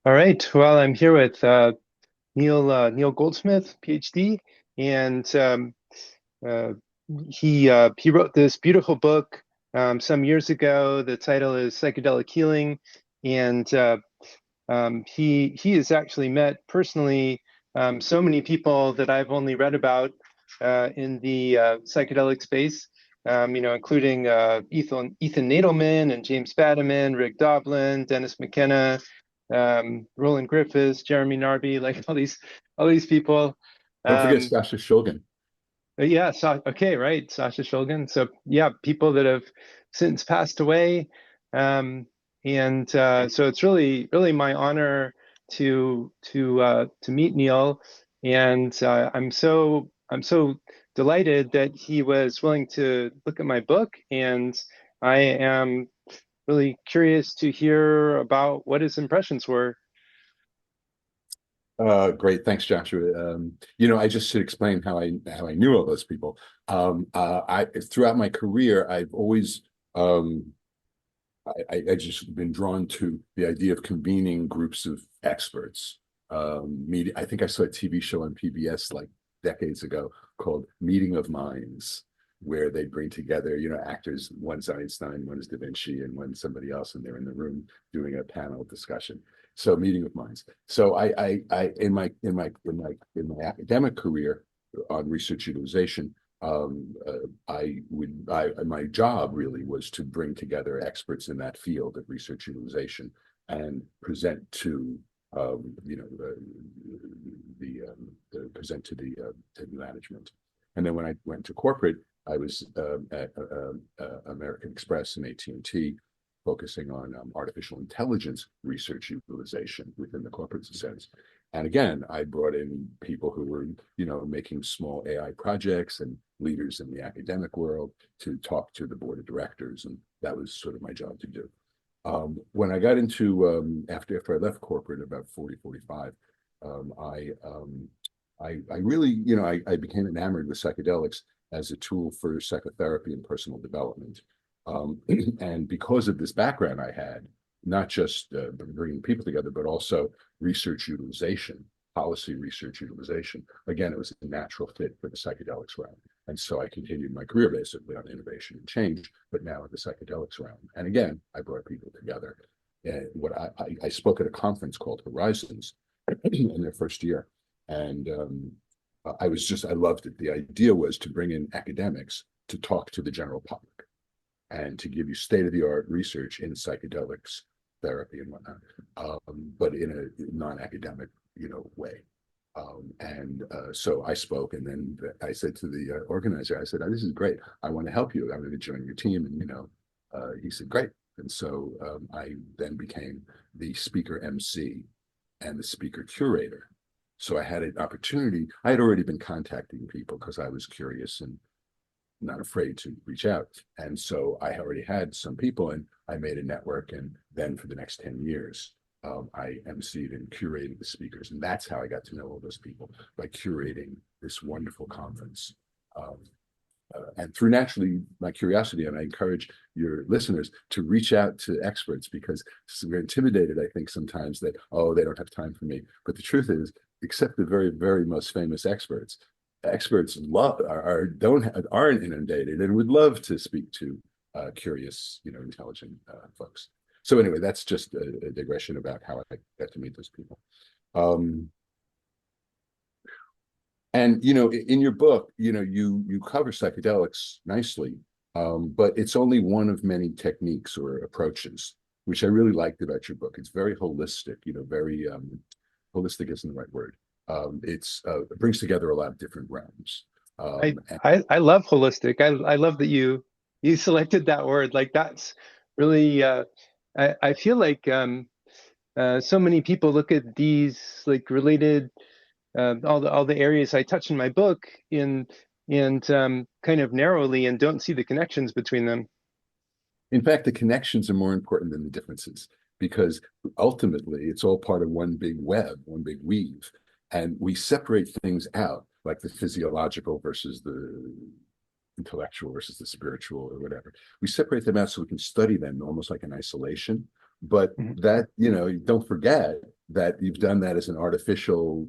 All right. Well, I'm here with Neal Goldsmith, PhD, and uh, he wrote this beautiful book some years ago. The title is Psychedelic Healing, and he has actually met personally so many people that I've only read about in the psychedelic space. Including Ethan Nadelman and James Fadiman, Rick Doblin, Dennis McKenna, Roland Griffiths, Jeremy Narby, like all these people. Don't forget Um, Sasha Shulgin. yeah, okay, right, Sasha Shulgin. So yeah, people that have since passed away, um, and so it's really my honor to meet Neal, and I'm so delighted that he was willing to look at my book, and I am really curious to hear about what his impressions were. Great, thanks, Joshua. I just should explain how I knew all those people. I throughout my career, I've always I just been drawn to the idea of convening groups of experts. I think I saw a TV show on PBS like decades ago called Meeting of Minds, where they bring together, actors. One's Einstein, one's Da Vinci, and one's somebody else, and they're in the room doing a panel discussion. So, Meeting of Minds. So, I in my academic career on research utilization, my job really was to bring together experts in that field of research utilization and present to present to the management. And then when I went to corporate, I was at American Express and AT&T, focusing on artificial intelligence research utilization within the corporate sense. And again, I brought in people who were, making small AI projects and leaders in the academic world to talk to the board of directors. And that was sort of my job to do. When I got into, after I left corporate about 40, 45, um, I, um, I really, I became enamored with psychedelics as a tool for psychotherapy and personal development. And because of this background I had, not just bringing people together, but also research utilization, policy research utilization. Again, it was a natural fit for the psychedelics realm. And so I continued my career basically on innovation and change, but now in the psychedelics realm. And again, I brought people together. And I spoke at a conference called Horizons in their first year. And I loved it. The idea was to bring in academics to talk to the general public and to give you state-of-the-art research in psychedelics therapy and whatnot, but in a non-academic, way. So I spoke, and then I said to the organizer, I said, "Oh, this is great. I want to help you. I'm going to join your team." And he said, "Great." And so I then became the speaker MC and the speaker curator. So I had an opportunity. I had already been contacting people because I was curious and not afraid to reach out. And so I already had some people, and I made a network. And then for the next 10 years, I emceed and curated the speakers. And that's how I got to know all those people, by curating this wonderful conference. And through naturally my curiosity, and I encourage your listeners to reach out to experts, because we're intimidated, I think, sometimes that, oh, they don't have time for me. But the truth is, except the very, very most famous experts aren't inundated and would love to speak to curious, intelligent folks. So anyway, that's just a digression about how I got to meet those people. Um, and in your book, you cover psychedelics nicely, but it's only one of many techniques or approaches, which I really liked about your book. It's very holistic, very holistic isn't the right word. It brings together a lot of different realms. I And I love holistic. I love that you selected that word. Like that's really I feel like so many people look at these like related all the areas I touch in my book in and kind of narrowly and don't see the connections between them. in fact, the connections are more important than the differences, because ultimately it's all part of one big web, one big weave. And we separate things out, like the physiological versus the intellectual versus the spiritual or whatever. We separate them out so we can study them almost like in isolation. But Mhm. that, don't forget that you've done that as an artificial,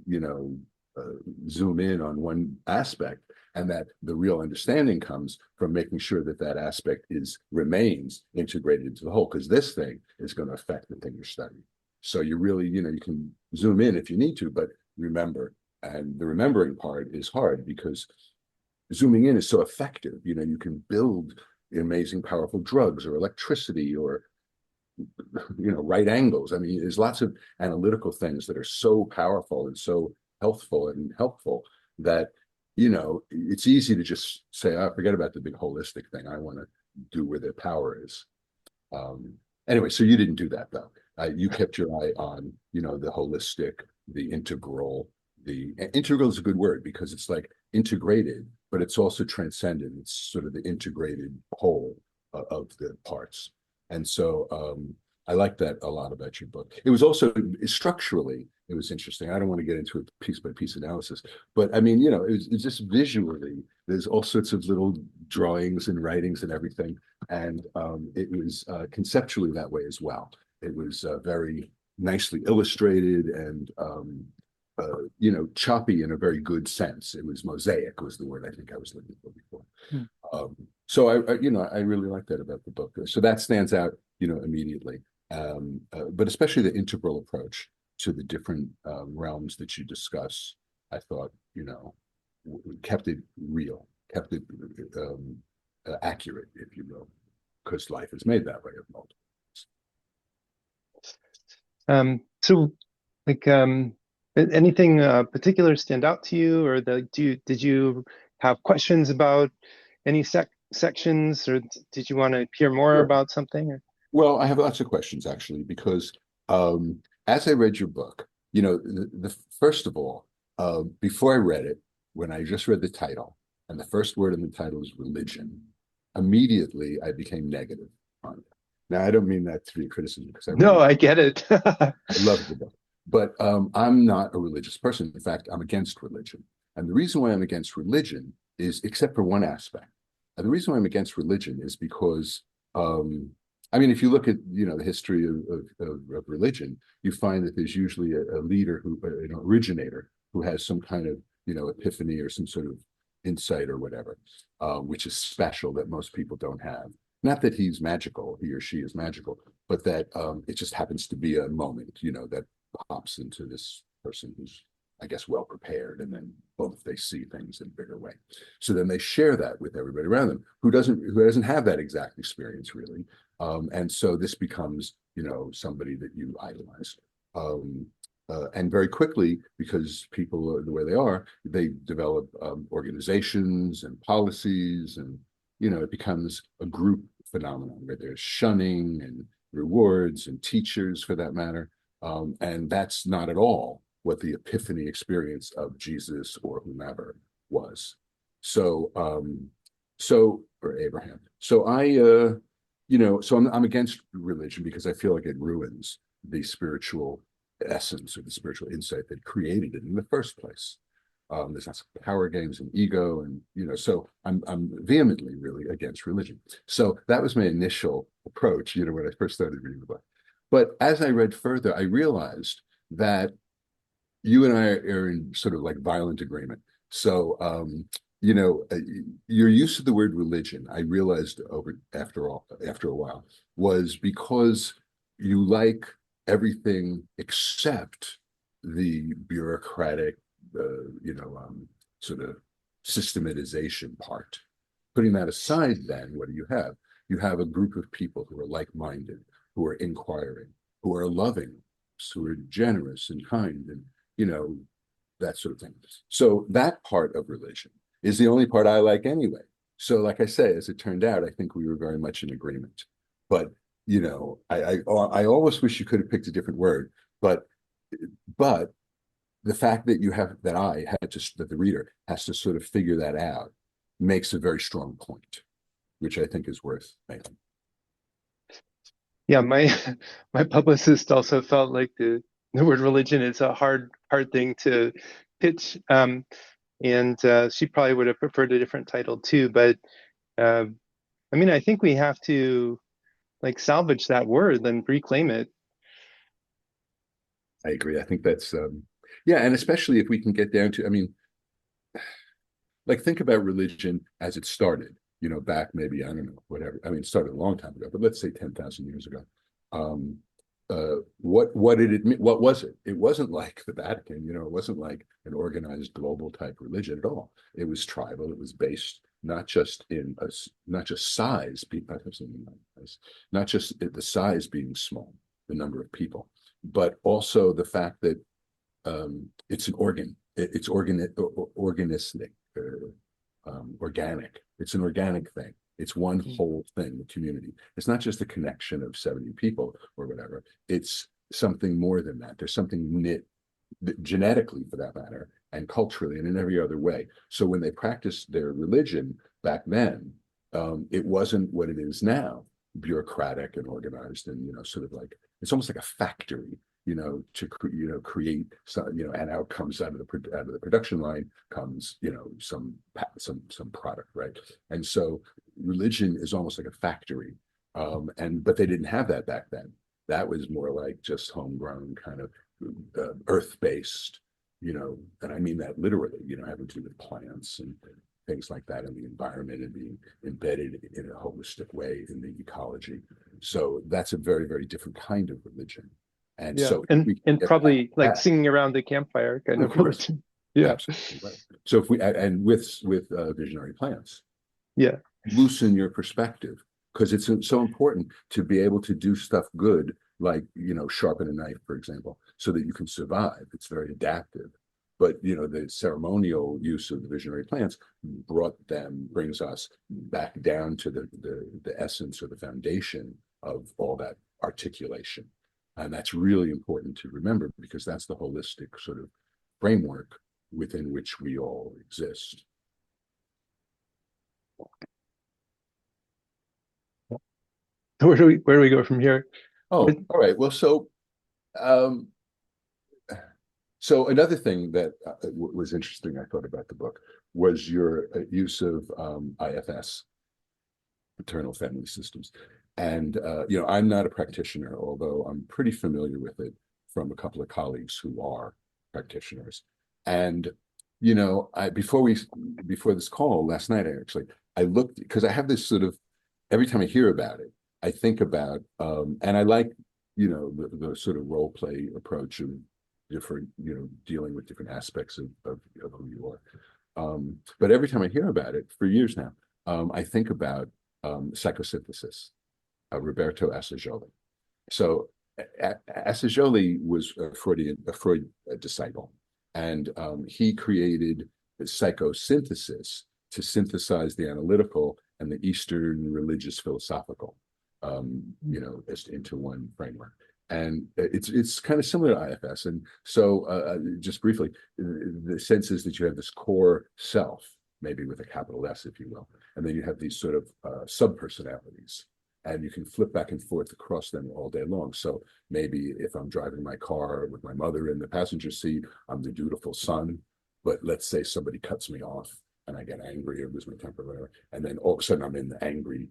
zoom in on one aspect, and that the real understanding comes from making sure that that aspect is remains integrated into the whole, because this thing is going to affect the thing you're studying. So you really, you can zoom in if you need to, but remember, and the remembering part is hard because zooming in is so effective. You can build amazing, powerful drugs or electricity or right angles. I mean, there's lots of analytical things that are so powerful and so healthful and helpful that it's easy to just say, "Oh, forget about the big holistic thing. I want to do where the power is." Um, anyway, so you didn't do that though. You kept your eye on the holistic, the integral. The integral is a good word because it's like integrated, but it's also transcendent. It's sort of the integrated whole of the parts. And so I like that a lot about your book. It was also structurally, it was interesting. I don't want to get into a piece by piece analysis, but I mean, it's just visually, there's all sorts of little drawings and writings and everything. And it was conceptually that way as well. It was very nicely illustrated and choppy in a very good sense. It was mosaic was the word I think I was looking for before. Hmm. So I really like that about the book. So that stands out, immediately. But especially the integral approach to the different realms that you discuss, I thought, kept it real, kept it accurate, if you will, because life is made that way of multiple. So like anything particular stand out to you, or did you have questions about any sections, or did you want to hear more Sure. about something? Or? Well, I have lots of questions actually, because as I read your book, the first of all, before I read it, when I just read the title, and the first word in the title was religion, immediately I became negative on it. Now, I don't mean that to be a criticism because I No, really I get it. I love the book, but I'm not a religious person. In fact, I'm against religion, and the reason why I'm against religion is, except for one aspect, the reason why I'm against religion is because um, I mean, if you look at the history of religion, you find that there's usually a leader who, an originator who has some kind of epiphany or some sort of insight or whatever, which is special that most people don't have. Not that he's magical, he or she is magical, but that it just happens to be a moment, that pops into this person who's, I guess, well prepared, and then boom, they see things in a bigger way. So then they share that with everybody around them who doesn't have that exact experience really, and so this becomes somebody that you idolize. And very quickly, because people are the way they are, they develop organizations and policies, and it becomes a group phenomenon where there's shunning and rewards and teachers for that matter. And that's not at all what the epiphany experience of Jesus or whomever was. So, or Abraham. So I'm against religion because I feel like it ruins the spiritual essence or the spiritual insight that created it in the first place. There's lots of power games and ego, and so I'm vehemently really against religion. So that was my initial approach, when I first started reading the book. But as I read further, I realized that you and I are in sort of like violent agreement. So your use of the word religion, I realized after a while, was because you like everything except the bureaucratic sort of systematization part. Putting that aside, then what do you have? You have a group of people who are like-minded, who are inquiring, who are loving, who are generous and kind, and that sort of thing. So that part of religion is the only part I like anyway. So, like I say, as it turned out, I think we were very much in agreement. But I almost wish you could have picked a different word, but but the fact that that the reader has to sort of figure that out makes a very strong point, which I think is worth making. Yeah, my my publicist also felt like the word religion is a hard thing to pitch, and she probably would have preferred a different title too. But uh, I mean, I think we have to like salvage that word and reclaim it. I agree. I think that's yeah, and especially if we can get down to, I mean, like think about religion as it started, back maybe, I don't know, whatever. I mean, it started a long time ago, but let's say 10,000 years ago. Um, what did it mean? What was it? It wasn't like the Vatican, it wasn't like an organized global type religion at all. It was tribal. It was based not just in a, not just size, not just the size being small, the number of people, but also the fact that it's an organ. It's organistic, organic. It's an organic thing. It's one whole thing, the community. It's not just a connection of 70 people or whatever. It's something more than that. There's something knit genetically, for that matter, and culturally, and in every other way. So when they practiced their religion back then, it wasn't what it is now, bureaucratic and organized, and sort of like it's almost like a factory, to create some, and out comes out of the production line comes, some product, right? And so religion is almost like a factory, but they didn't have that back then. That was more like just homegrown kind of earth-based, and I mean that literally, having to do with plants and things like that in the environment and being embedded in a holistic way in the ecology. So that's a very, very different kind of religion. And Yeah, so and we can and get past probably like that. singing around the campfire kind Of of course, religion. Yeah, absolutely right. So if we and with visionary plants, yeah, loosen your perspective, because it's so important to be able to do stuff good, like sharpen a knife, for example, so that you can survive. It's very adaptive. But the ceremonial use of the visionary plants brings us back down to the essence or the foundation of all that articulation. And that's really important to remember, because that's the holistic sort of framework within which we all exist. where do we go from here? Oh, all right. Well, um, so another thing that was interesting, I thought, about the book was your use of IFS, maternal family systems. And, I'm not a practitioner, although I'm pretty familiar with it from a couple of colleagues who are practitioners. And, before this call last night, I looked, because I have this sort of, every time I hear about it, I think about, and I like, the sort of role play approach of different, dealing with different aspects of who you are. But every time I hear about it, for years now, I think about psychosynthesis, Roberto Assagioli. So Assagioli was a Freud disciple, and he created psychosynthesis to synthesize the analytical and the Eastern religious philosophical, as into one framework. And it's kind of similar to IFS. And so, just briefly, the sense is that you have this core self, maybe with a capital S, if you will, and then you have these sort of sub-personalities, and you can flip back and forth across them all day long. So maybe if I'm driving my car with my mother in the passenger seat, I'm the dutiful son. But let's say somebody cuts me off and I get angry or lose my temper or whatever, and then all of a sudden I'm in the angry,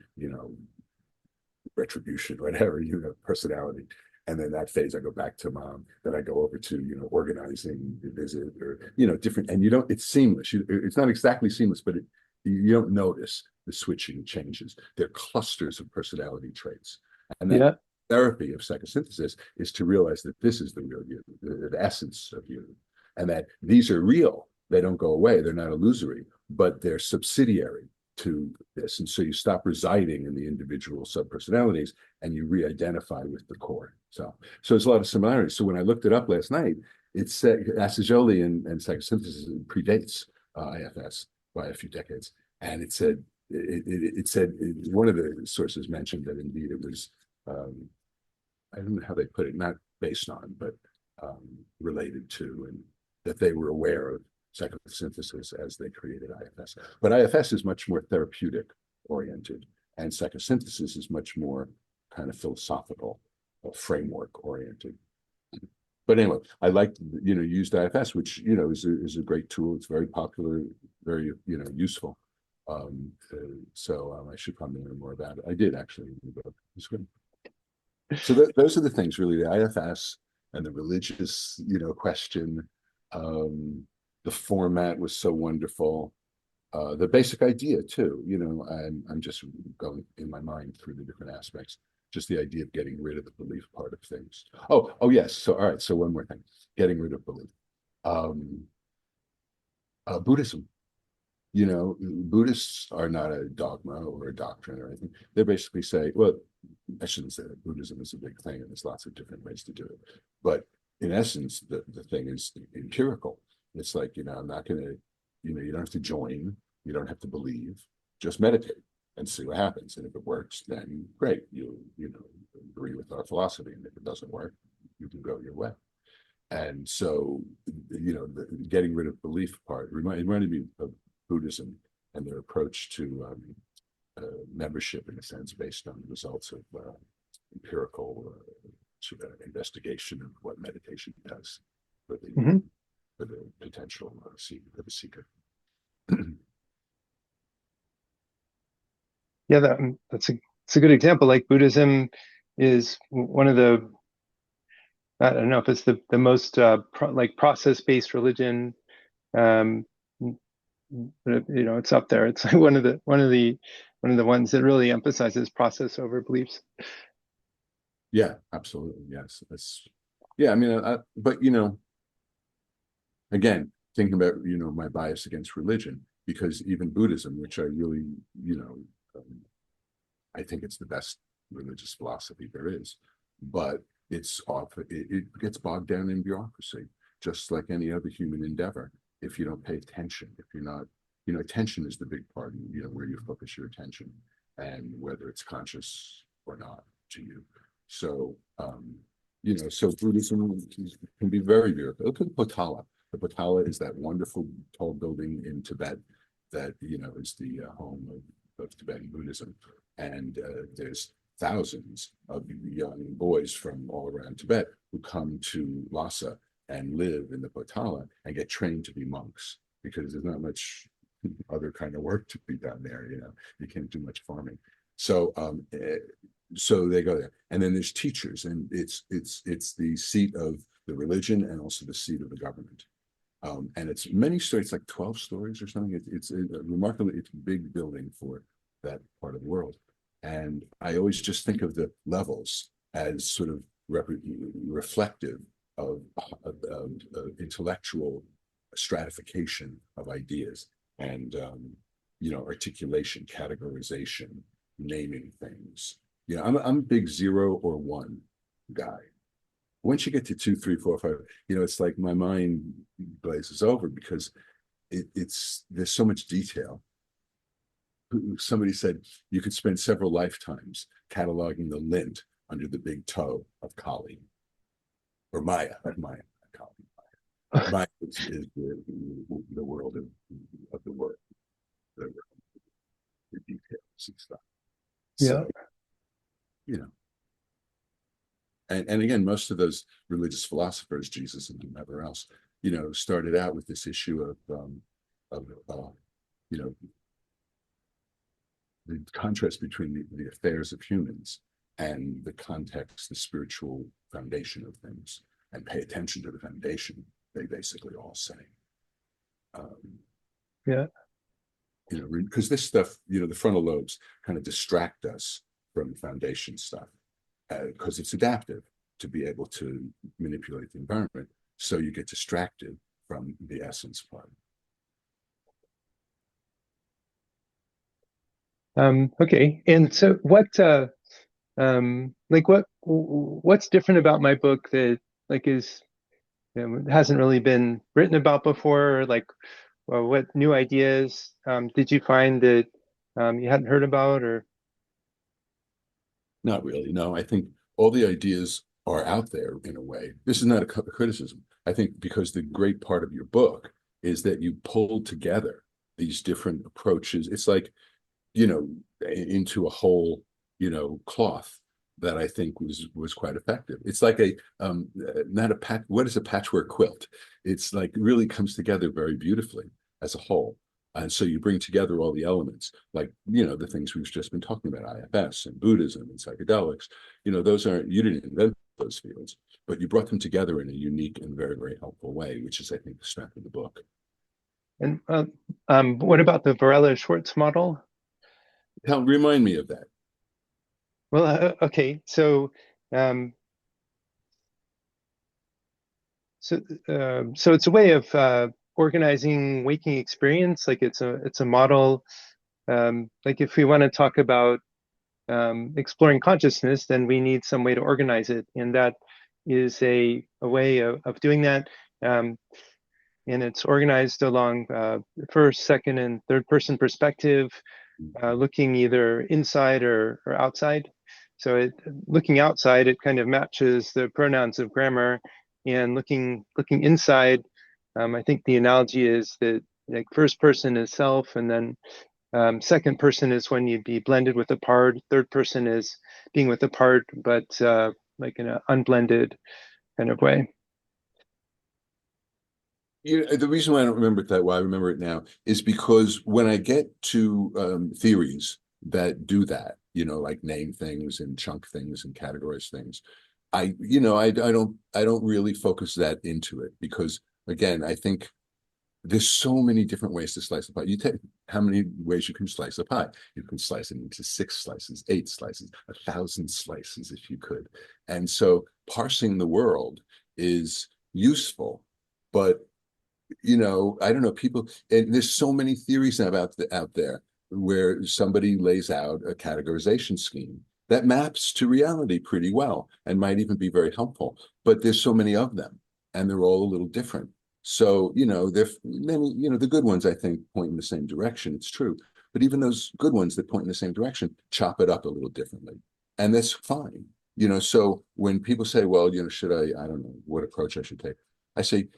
retribution, whatever, personality. And then that phase, I go back to mom. Then I go over to, organizing the visit, or, different. And it's seamless. It's not exactly seamless, but you don't notice the switching changes. They're clusters of personality traits. And that yeah, therapy of psychosynthesis is to realize that this is the real you, the essence of you, and that these are real. They don't go away. They're not illusory, but they're subsidiary to this. And so you stop residing in the individual subpersonalities and you re-identify with the core. So there's a lot of similarities. So when I looked it up last night, it said Assagioli and psychosynthesis predates IFS by a few decades. And it said, one of the sources mentioned that indeed it was, I don't know how they put it, not based on, but related to, and that they were aware of psychosynthesis as they created IFS. But IFS is much more therapeutic oriented, and psychosynthesis is much more kind of philosophical, framework oriented. But anyway, I like, used IFS, which, is a great tool. It's very popular, very, useful. So I should probably learn more about it. I did actually in the book. It's good. So those are the things really, the IFS, and the religious, question. Um, the format was so wonderful. The basic idea too, I'm just going in my mind through the different aspects. Just the idea of getting rid of the belief part of things. Oh yes. So all right. So one more thing, getting rid of belief. Um, Buddhism. Buddhists are not a dogma or a doctrine or anything. They basically say, well, I shouldn't say that Buddhism is a big thing, and there's lots of different ways to do it. But in essence, the thing is empirical. It's like, I'm not going to, you don't have to join, you don't have to believe, just meditate and see what happens. And if it works, then great, you agree with our philosophy. And if it doesn't work, you can go your way. And so, the getting rid of belief part reminded me of Buddhism and their approach to membership, in a sense, based on the results of empirical investigation of what meditation does for the Hmm. for the potential of a seeker. Yeah, that's a good example. Like Buddhism is one of the, I don't know if it's the most like process-based religion. Um, but it's up there. It's like one of the ones that really emphasizes process over beliefs. Yeah, absolutely. Yes, that's yeah. I mean, but again, thinking about my bias against religion, because even Buddhism, which I really um, I think it's the best religious philosophy there is, but it gets bogged down in bureaucracy, just like any other human endeavor. If you don't pay attention, if you're not, attention is the big part, where you focus your attention, and whether it's conscious or not to you. So, so Buddhism can be very bureaucratic. Look at the Potala. The Potala is that wonderful tall building in Tibet that is the home of Tibetan Buddhism, and there's thousands of young boys from all around Tibet who come to Lhasa and live in the Potala and get trained to be monks, because there's not much other kind of work to be done there. You can't do much farming. So so they go there, and then there's teachers, and it's the seat of the religion and also the seat of the government. And it's many stories, it's like 12 stories or something. It's remarkably, it's a big building for that part of the world. And I always just think of the levels as sort of reflective of intellectual stratification of ideas, and articulation, categorization, naming things. I'm a big 0 or 1 guy. Once you get to 2, 3, 4, 5, it's like my mind glazes over, because there's so much detail. Somebody said you could spend several lifetimes cataloging the lint under the big toe of Kali, or Maya, not Maya, not Kali. Maya is the world of the word, the details and stuff. Yeah. So, you know, and again, most of those religious philosophers, Jesus and whomever else, started out with this issue of you know, the contrast between the affairs of humans and the context, the spiritual foundation of things, and pay attention to the foundation. They basically all say, Yeah. Because this stuff, the frontal lobes kind of distract us from foundation stuff, because it's adaptive to be able to manipulate the environment. So you get distracted from the essence part. Okay. And so what's different about my book that like is hasn't really been written about before? Or like, well, what new ideas did you find that you hadn't heard about? Or Not really. No, I think all the ideas are out there in a way. This is not a criticism. I think because the great part of your book is that you pulled together these different approaches. It's like, into a whole, cloth that I think was quite effective. It's like a not a patch. What is a patchwork quilt? It's like really comes together very beautifully as a whole. And so you bring together all the elements, like, the things we've just been talking about, IFS and Buddhism and psychedelics. Those aren't, you didn't invent those fields, but you brought them together in a unique and very, very helpful way, which is, I think, the strength of the book. And what about the Varela-Schwartz model? Remind me of that. Well, okay, um, so so it's a way of organizing waking experience. Like it's a model. Like if we want to talk about exploring consciousness, then we need some way to organize it, and that is a way of doing that. Um, and it's organized along first, second, and third person perspective, looking either inside or outside. So looking outside, it kind of matches the pronouns of grammar, and looking inside, I think the analogy is that like first person is self, and then second person is when you'd be blended with a part. Third person is being with a part, but like in an unblended kind of way. The reason why I don't remember it that way, I remember it now, is because when I get to theories that do that, like name things and chunk things and categorize things, I don't really focus that into it because again, I think there's so many different ways to slice a pie. You take how many ways you can slice a pie. You can slice it into 6 slices, 8 slices, 1,000 slices if you could. And so parsing the world is useful, but I don't know, people, and there's so many theories out there where somebody lays out a categorization scheme that maps to reality pretty well and might even be very helpful. But there's so many of them, and they're all a little different. So, there many, the good ones, I think, point in the same direction. It's true. But even those good ones that point in the same direction, chop it up a little differently. And that's fine. So when people say, well, should I don't know what approach I should take. I say,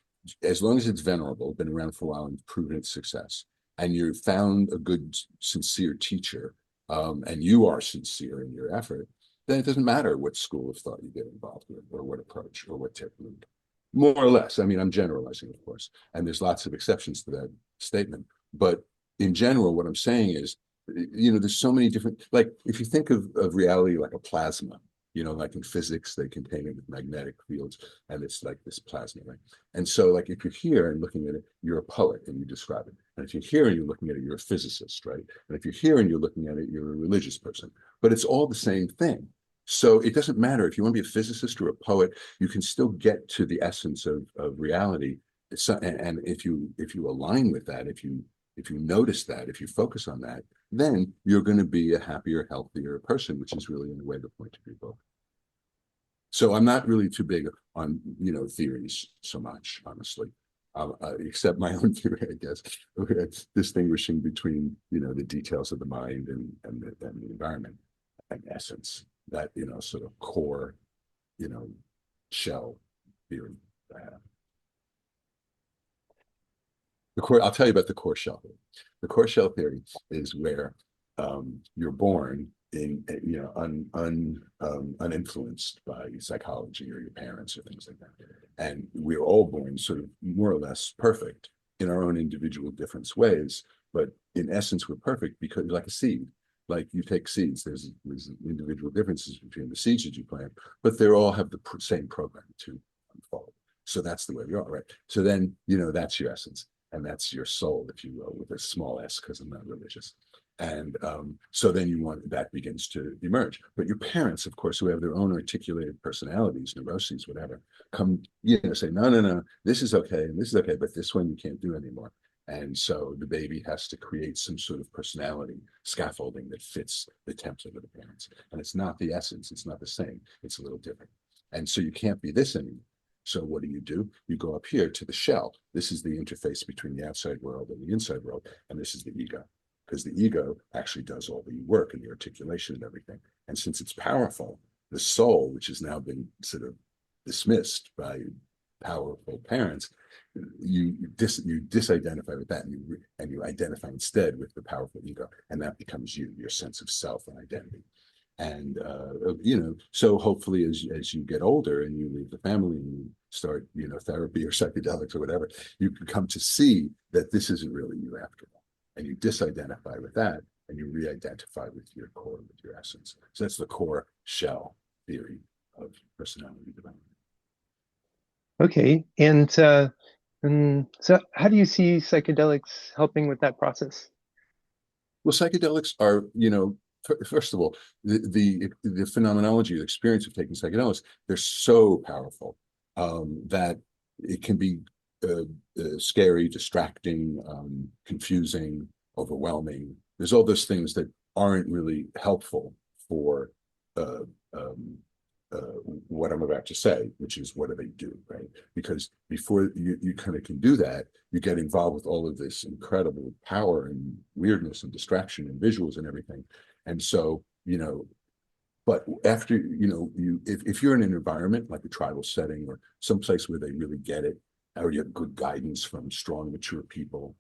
as long as it's venerable, been around for a while and proven its success, and you found a good, sincere teacher, and you are sincere in your effort, then it doesn't matter what school of thought you get involved with, or what approach, or what technique. More or less. I mean, I'm generalizing, of course, and there's lots of exceptions to that statement. But in general, what I'm saying is, there's so many different, like if you think of reality like a plasma, like in physics, they contain it with magnetic fields, and it's like this plasma, right? And so, like, if you're here and looking at it, you're a poet and you describe it. And if you're here and you're looking at it, you're a physicist, right? And if you're here and you're looking at it, you're a religious person. But it's all the same thing. So it doesn't matter if you want to be a physicist or a poet, you can still get to the essence of reality. And if you align with that, if you notice that, if you focus on that, then you're going to be a happier, healthier person, which is really in a way the point of your book. So I'm not really too big on theories so much, honestly, except my own theory, I guess, distinguishing between the details of the mind and the environment and essence, that sort of core shell theory. I'll tell you about the core shell theory. The core shell theory is where you're born in uninfluenced by psychology or your parents or things like that, and we're all born sort of more or less perfect in our own individual different ways, but in essence we're perfect because like a seed. Like you take seeds, there's individual differences between the seeds that you plant, but they all have the same program to unfold. So that's the way we are, right? So then that's your essence. And that's your soul, if you will, with a small s, because I'm not religious. And so then that begins to emerge. But your parents, of course, who have their own articulated personalities, neuroses, whatever, come, say, no, this is okay, and this is okay, but this one you can't do anymore. And so the baby has to create some sort of personality scaffolding that fits the template of the parents. And it's not the essence, it's not the same, it's a little different. And so you can't be this anymore. So what do? You go up here to the shell. This is the interface between the outside world and the inside world. And this is the ego, because the ego actually does all the work and the articulation and everything. And since it's powerful, the soul, which has now been sort of dismissed by powerful parents, you disidentify with that, and you identify instead with the powerful ego, and that becomes your sense of self and identity. And so hopefully as you get older and you leave the family and you start therapy or psychedelics or whatever, you can come to see that this isn't really you after all, and you disidentify with that and you re-identify with your core, with your essence. So that's the core shell theory of personality development. Okay. And so how do you see psychedelics helping with that process? Well, psychedelics are, first of all, the phenomenology, the experience of taking psychedelics, they're so powerful that it can be scary, distracting, confusing, overwhelming. There's all those things that aren't really helpful for uh, um, uh, what I'm about to say, which is what do they do, right? Because before you kind of can do that, you get involved with all of this incredible power and weirdness and distraction and visuals and everything. And so, but after, if you're in an environment like a tribal setting or someplace where they really get it, or you have good guidance from strong, mature people,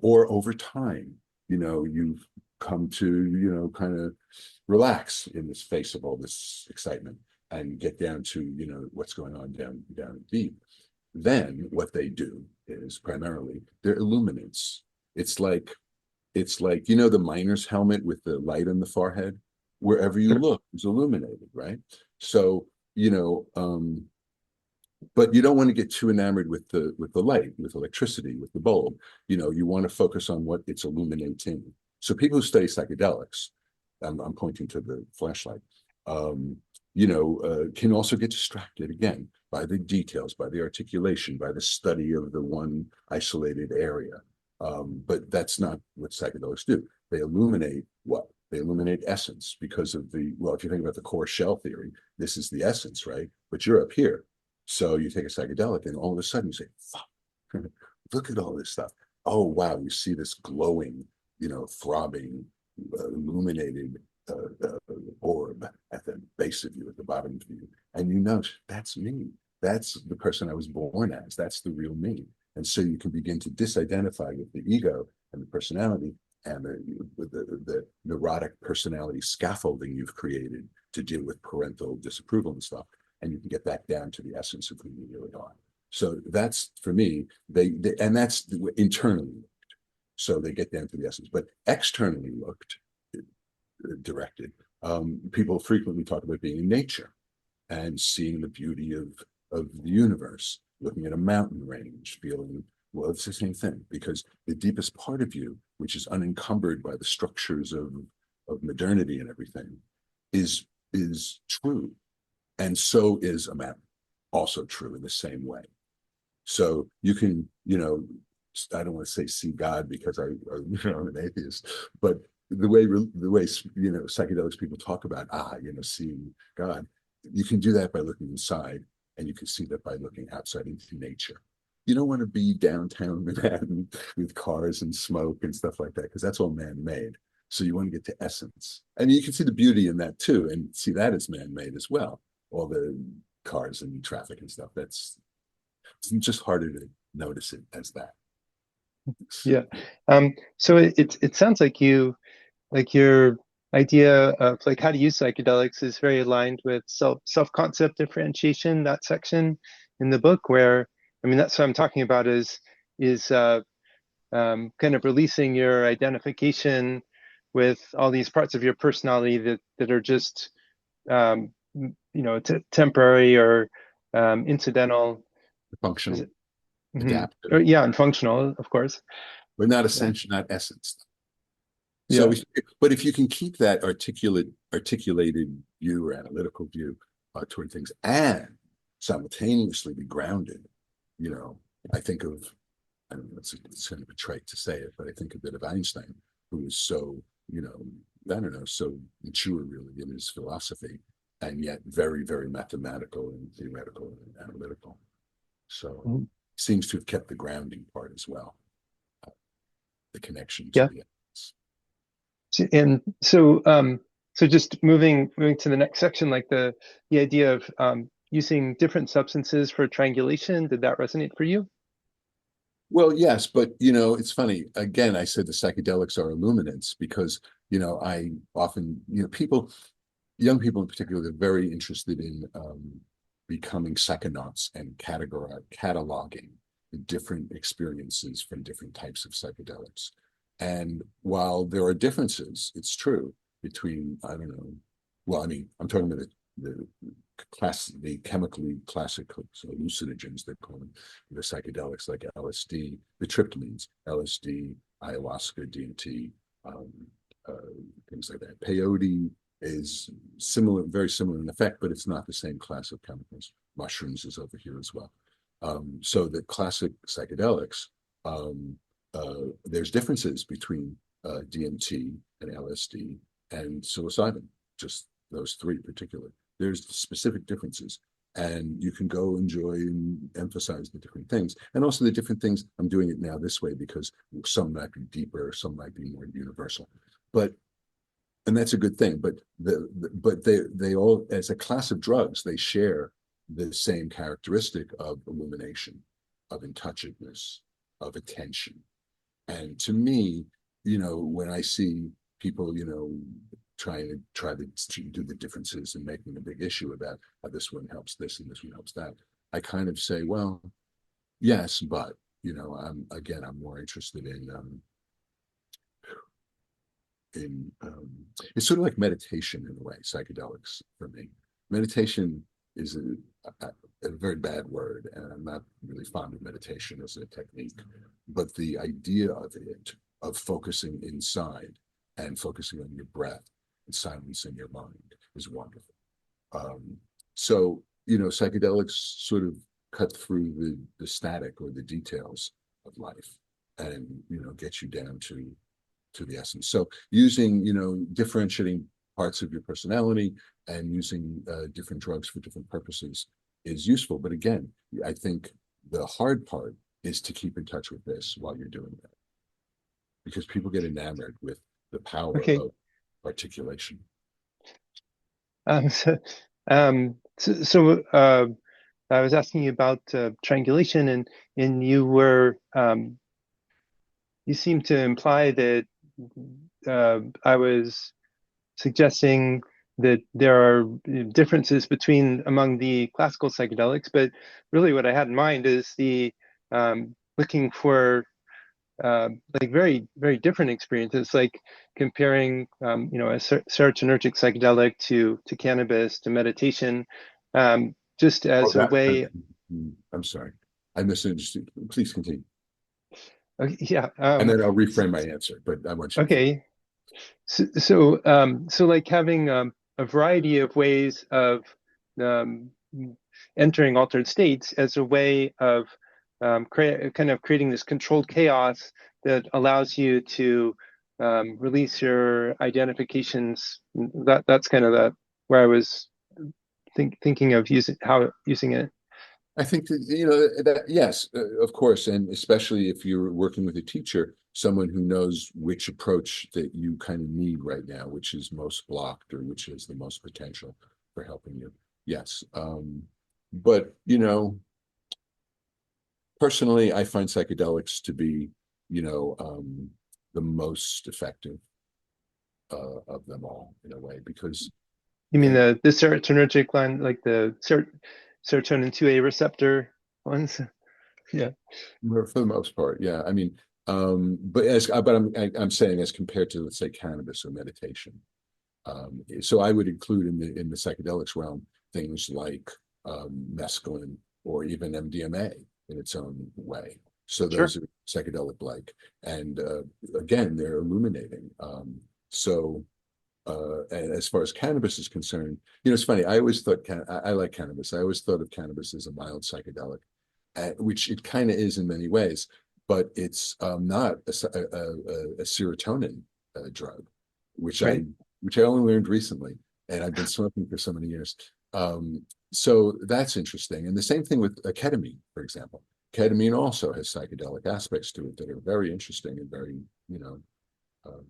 or over time, you've come to, kind of relax in this face of all this excitement and get down to, what's going on down deep. Then what they do is primarily they're illuminants. It's like the miner's helmet with the light on the forehead. Wherever you Sure. look, is illuminated, right? So, you know, um, but you don't want to get too enamored with the light, with electricity, with the bulb. You want to focus on what it's illuminating. So people who study psychedelics, I'm pointing to the flashlight, um, can also get distracted again by the details, by the articulation, by the study of the one isolated area. But that's not what psychedelics do. They illuminate what? They illuminate essence because of if you think about the core shell theory, this is the essence, right? But you're up here. So you take a psychedelic and all of a sudden you say, fuck, look at all this stuff. Oh, wow, you see this glowing, throbbing, illuminated orb at the base of you, at the bottom of you. And that's me. That's the person I was born as. That's the real me. And so you can begin to disidentify with the ego and the personality and the neurotic personality scaffolding you've created to deal with parental disapproval and stuff. And you can get back down to the essence of who you really are. So that's for me, and that's internally. So they get down to the essence, but externally directed, people frequently talk about being in nature and seeing the beauty of the universe, looking at a mountain range, feeling, well, it's the same thing, because the deepest part of you, which is unencumbered by the structures of modernity and everything, is true. And so is a mountain, also true in the same way. So you can, I don't want to say see God because I'm an atheist, but the way psychedelics people talk about seeing God, you can do that by looking inside, and you can see that by looking outside into nature. You don't want to be downtown Manhattan with cars and smoke and stuff like that because that's all man-made. So you want to get to essence, and you can see the beauty in that too, and see that as man-made as well. All the cars and traffic and stuff. It's just harder to notice it as that. Yeah. So it sounds like your idea of like how to use psychedelics is very aligned with self-concept differentiation, that section in the book where, I mean, that's what I'm talking about is kind of releasing your identification with all these parts of your personality that are just temporary or incidental. Is Functional, it? Mhm. adaptive, Or, yeah, and functional, of course. but not Yeah. essential, not essence. So, Yeah. but if you can keep that articulated view or analytical view toward things and simultaneously be grounded, you know, I think of, I don't know, it's kind of a trite to say it, but I think a bit of Einstein, who was so, I don't know, so mature really in his philosophy, and yet very, very mathematical and theoretical and analytical. So Mhm. seems to have kept the grounding part as well, the connection to Yeah. the essence. And so just moving to the next section, like the idea of using different substances for triangulation, did that resonate for you? Well, yes, but it's funny. Again, I said the psychedelics are illuminants because, I often, young people in particular, they're very interested in becoming psychonauts and cataloging the different experiences from different types of psychedelics. And while there are differences, it's true between, I don't know, well, I mean, I'm talking about the the chemically classic hallucinogens, they call them, the psychedelics like LSD, the tryptamines, LSD, ayahuasca, DMT, um, uh, things like that. Peyote is similar, very similar in effect, but it's not the same class of chemicals. Mushrooms is over here as well. So the classic psychedelics, um, there's differences between DMT and LSD and psilocybin, just those three particularly. There's specific differences, and you can go enjoy and emphasize the different things, and also the different things. I'm doing it now this way because some might be deeper, some might be more universal, but and that's a good thing. But they all, as a class of drugs, they share the same characteristic of illumination, of intouchedness, of attention. And to me, when I see people, try to do the differences and making a big issue about how this one helps this and this one helps that, I kind of say, well, yes, but I'm more interested in it's sort of like meditation in a way, psychedelics for me. Meditation is a very bad word, and I'm not really fond of meditation as a technique, but the idea of it, of focusing inside and focusing on your breath and silencing your mind is wonderful. Um, so, psychedelics sort of cut through the static or the details of life and, get you down to the essence. So using, differentiating parts of your personality and using different drugs for different purposes is useful. But again, I think the hard part is to keep in touch with this while you're doing that, because people get enamored with the power Okay. of articulation. Um, so, so I was asking you about triangulation, and you seemed to imply that I was suggesting that there are differences among the classical psychedelics, but really what I had in mind is the looking for like very, very different experiences, like comparing, a serotonergic psychedelic to cannabis, to meditation, just Oh, as a that, way. I'm sorry. I misunderstood. Please continue. Okay, yeah. And then I'll reframe my answer, but I want you to finish. Okay. So like having a variety of ways of um, entering altered states as a way of kind of creating this controlled chaos that allows you to release your identifications. That's kind of where I was thinking of using it. I think that, that yes, of course, and especially if you're working with a teacher, someone who knows which approach that you kind of need right now, which is most blocked or which has the most potential for helping you. Yes. But, personally, I find psychedelics to be, the most effective of them all in a way, because You mean they the serotonergic line, like the serotonin 2A receptor ones? Yeah, for the most part, yeah. I mean, but I'm saying as compared to, let's say, cannabis or meditation. So I would include in the psychedelics realm things like mescaline or even MDMA in its own way. So sure. those are psychedelic like, and again, they're illuminating. And as far as cannabis is concerned, it's funny. I always thought I like cannabis. I always thought of cannabis as a mild psychedelic, which it kind of is in many ways, but it's not a serotonin drug, which I Right. which I only learned recently, and I've been smoking for so many years. So that's interesting. And the same thing with ketamine, for example. Ketamine also has psychedelic aspects to it that are very interesting and very, um,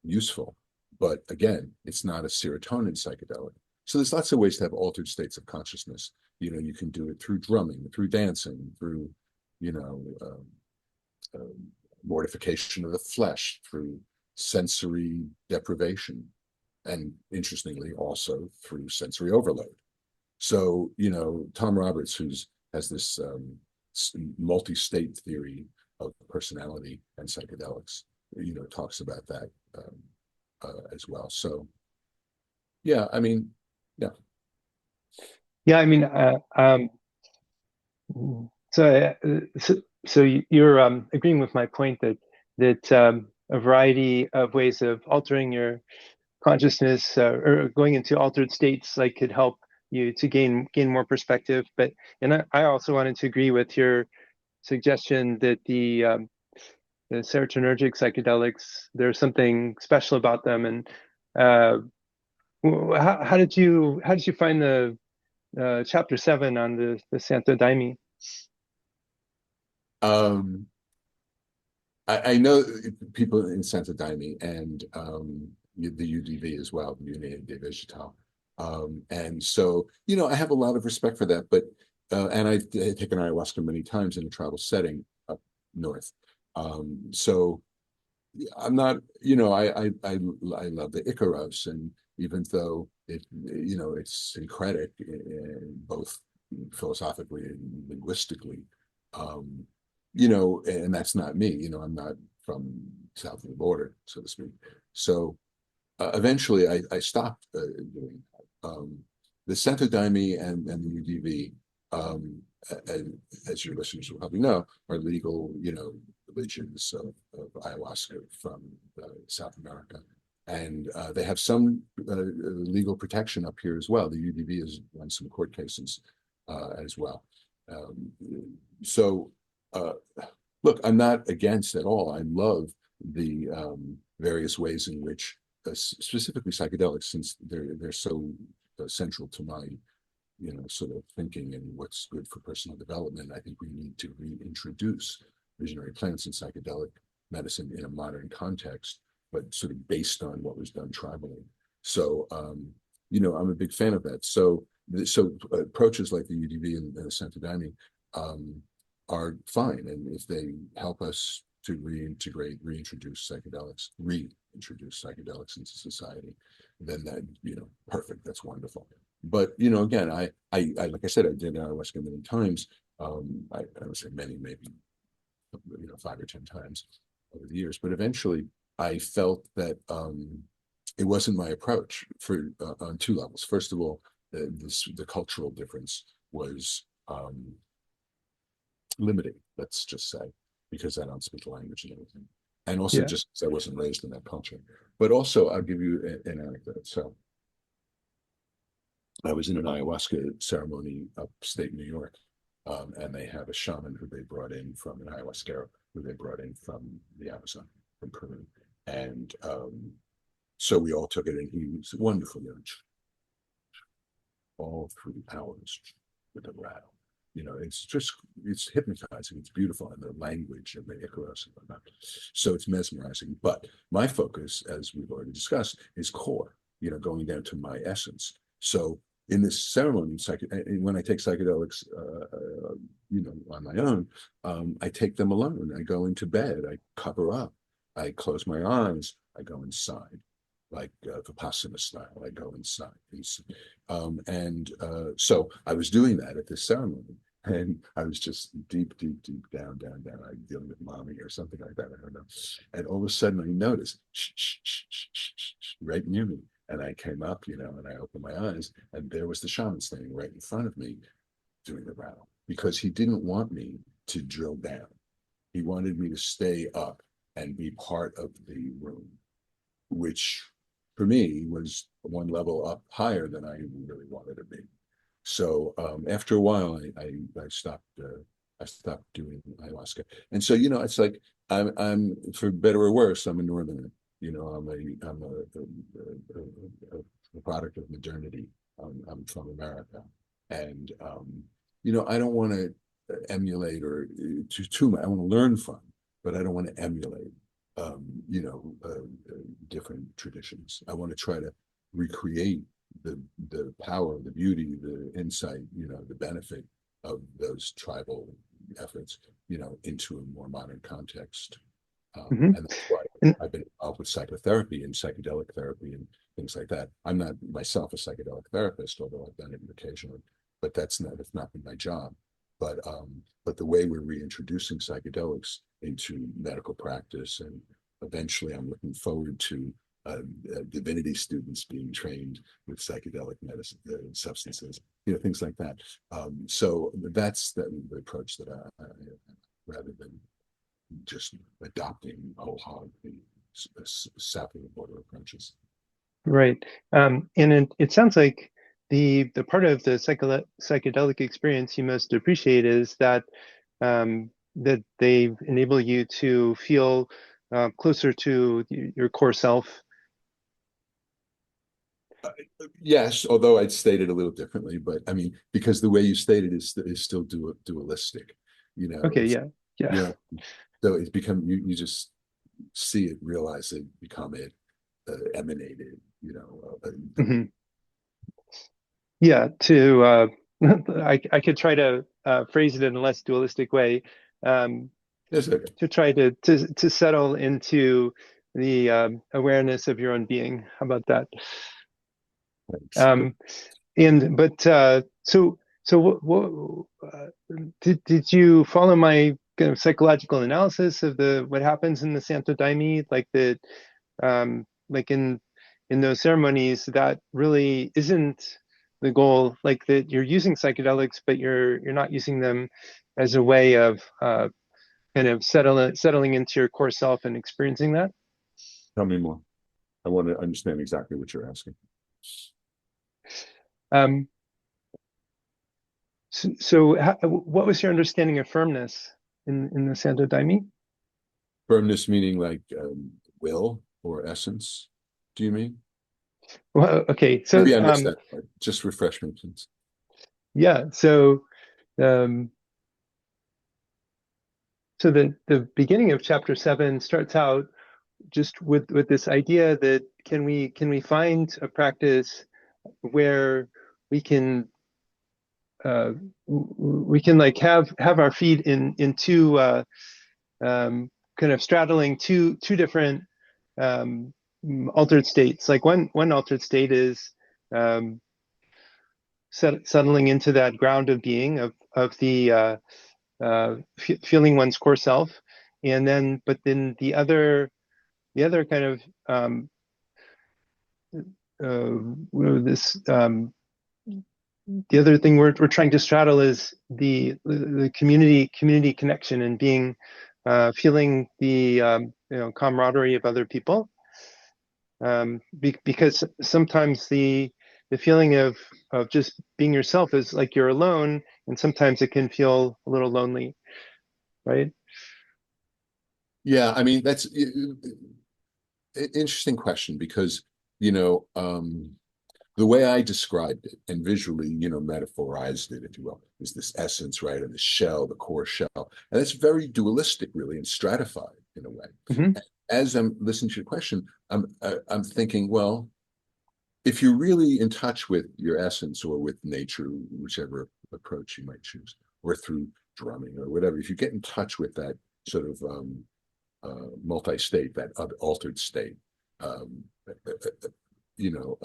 useful. But again, it's not a serotonin psychedelic. So there's lots of ways to have altered states of consciousness. You can do it through drumming, through dancing, through, you know, mortification of the flesh, through sensory deprivation, and interestingly, also through sensory overload. So, Tom Roberts, who's has this multi-state theory of personality and psychedelics, talks about that as well. So, yeah, I mean, yeah. Yeah, I mean, so you're agreeing with my point that a variety of ways of altering your consciousness or going into altered states like could help you to gain more perspective. But and I also wanted to agree with your suggestion that the serotonergic psychedelics, there's something special about them. And uh, how did you find the chapter 7 on the Santo Daime? Um, I know people in Santa Daime and the UDV as well, the Union de Vegetal. And so, I have a lot of respect for that, but and I've taken ayahuasca many times in a travel setting up north. So I'm not, I love the Icaros, and even though it's syncretic both philosophically and linguistically, um, and that's not me. I'm not from south of the border, so to speak. So eventually, I stopped doing that. The Santo Daime and the UDV, as your listeners will probably know, are legal, religions of ayahuasca from South America. And they have some legal protection up here as well. The UDV has won some court cases as well. Um, so, uh, look, I'm not against at all. I love the various ways in which, specifically psychedelics, since they're so central to my sort of thinking and what's good for personal development. I think we need to reintroduce visionary plants and psychedelic medicine in a modern context, but sort of based on what was done tribally. So, I'm a big fan of that. So approaches like the UDV and the Santo Daime um, are fine, and if they help us to reintroduce psychedelics into society, then that perfect. That's wonderful. But again, I like I said, I did ayahuasca many times. I would say many, maybe 5 or 10 times over the years. But eventually, I felt that it wasn't my approach for on two levels. First of all, the cultural difference was limiting. Let's just say, because I don't speak the language and everything, and also Yeah. just because I wasn't raised in that culture. But also, I'll give you an anecdote. So I was in an ayahuasca ceremony upstate New York, and they had a shaman who they brought in from an ayahuasca who they brought in from the Amazon, from Peru. And so we all took it, and he was wonderful, all 3 hours with a rattle. It's hypnotizing, it's beautiful, and the language and the Icaros and whatnot. So it's mesmerizing. But my focus, as we've already discussed, is core, going down to my essence. So in this ceremony, when I take psychedelics, on my own, I take them alone. I go into bed, I cover up, I close my eyes, I go inside, like Vipassana style. I go inside. So I was doing that at this ceremony. And I was just deep, deep, deep down, down, down, like dealing with mommy or something like that. I don't know. And all of a sudden I noticed shh, shh, shh, shh, shh, shh, shh, right near me. And I came up, and I opened my eyes, and there was the shaman standing right in front of me doing the rattle because he didn't want me to drill down. He wanted me to stay up and be part of the room, which for me was one level up higher than I really wanted to be. So after a while, I stopped. I stopped doing ayahuasca, and so it's like I'm for better or worse, I'm a northerner. I'm a product of modernity. I'm from America, and I don't want to emulate or too much. I want to learn from, but I don't want to emulate. Um, different traditions. I want to try to recreate the power, the beauty, the insight, the benefit of those tribal efforts, into a more modern context. Hmm. And that's why And I've been involved with psychotherapy and psychedelic therapy and things like that. I'm not myself a psychedelic therapist, although I've done it occasionally, but that's not been my job. But the way we're reintroducing psychedelics into medical practice, and eventually I'm looking forward to divinity students being trained with psychedelic medicine substances, things like that. So that's the approach that rather than just adopting whole hog the sapping of water approaches. Right. And it sounds like the part of the psychedelic experience you most appreciate is that they enable you to feel closer to your core self. Yes, although I'd state it a little differently, but I mean, because the way you stated is still dualistic, Okay, it's, yeah, yeah. you know, so it's become, you just see it, realize it, become it, emanated, Mhm. Yeah, to I could try to phrase it in a less dualistic way, um, it's okay. to try to settle into the awareness of your own being. How about that? Thanks. Um, and but so did you follow my kind of psychological analysis of the what happens in the Santo Daime, like the like in those ceremonies that really isn't the goal, like that you're using psychedelics, but you're not using them as a way of kind of settling into your core self and experiencing that. Tell me more. I want to understand exactly what you're asking. Um, so what was your understanding of firmness in the Santo Daime? Firmness meaning like will or essence, do you mean? Well, okay, so Maybe I missed that part. Just refresh me, please. yeah, um, so the beginning of chapter 7 starts out just with this idea that can we find a practice where we can uh, we can like have our feet in two kind of straddling two different um, altered states. Like one altered state is um, settling into that ground of being of the feeling one's core self, and then but then the other kind of this the other thing we're trying to straddle is the community connection and being feeling the camaraderie of other people, because sometimes the feeling of just being yourself is like you're alone, and sometimes it can feel a little lonely, right? Yeah, I mean, that's interesting question because, you know, the way I described it and visually, metaphorized it, if you will, is this essence, right? And the shell, the core shell. And it's very dualistic, really, and stratified in a way. Hmm. As I'm listening to your question, I'm thinking, well, if you're really in touch with your essence or with nature, whichever approach you might choose, or through drumming or whatever, if you get in touch with that sort of multi-state, that altered state, um, uh, uh, you know,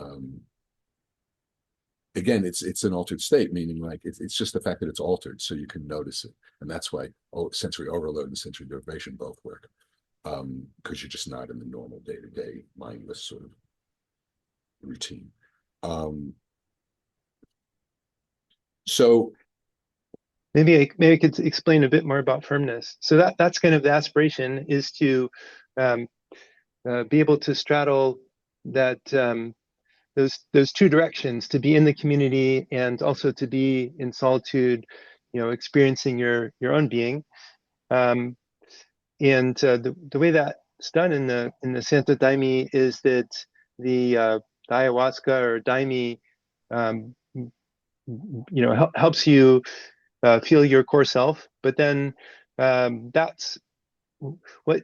again, it's an altered state, meaning like it's just the fact that it's altered, so you can notice it, and that's why sensory overload and sensory deprivation both work, because you're just not in the normal day-to-day mindless sort of routine. Um, so Maybe I could explain a bit more about firmness. So that's kind of the aspiration, is to um, be able to straddle that those two directions, to be in the community and also to be in solitude, experiencing your own being. Um, and the way that's done in the Santo Daime is that the ayahuasca or daime um, helps you feel your core self. But then that's what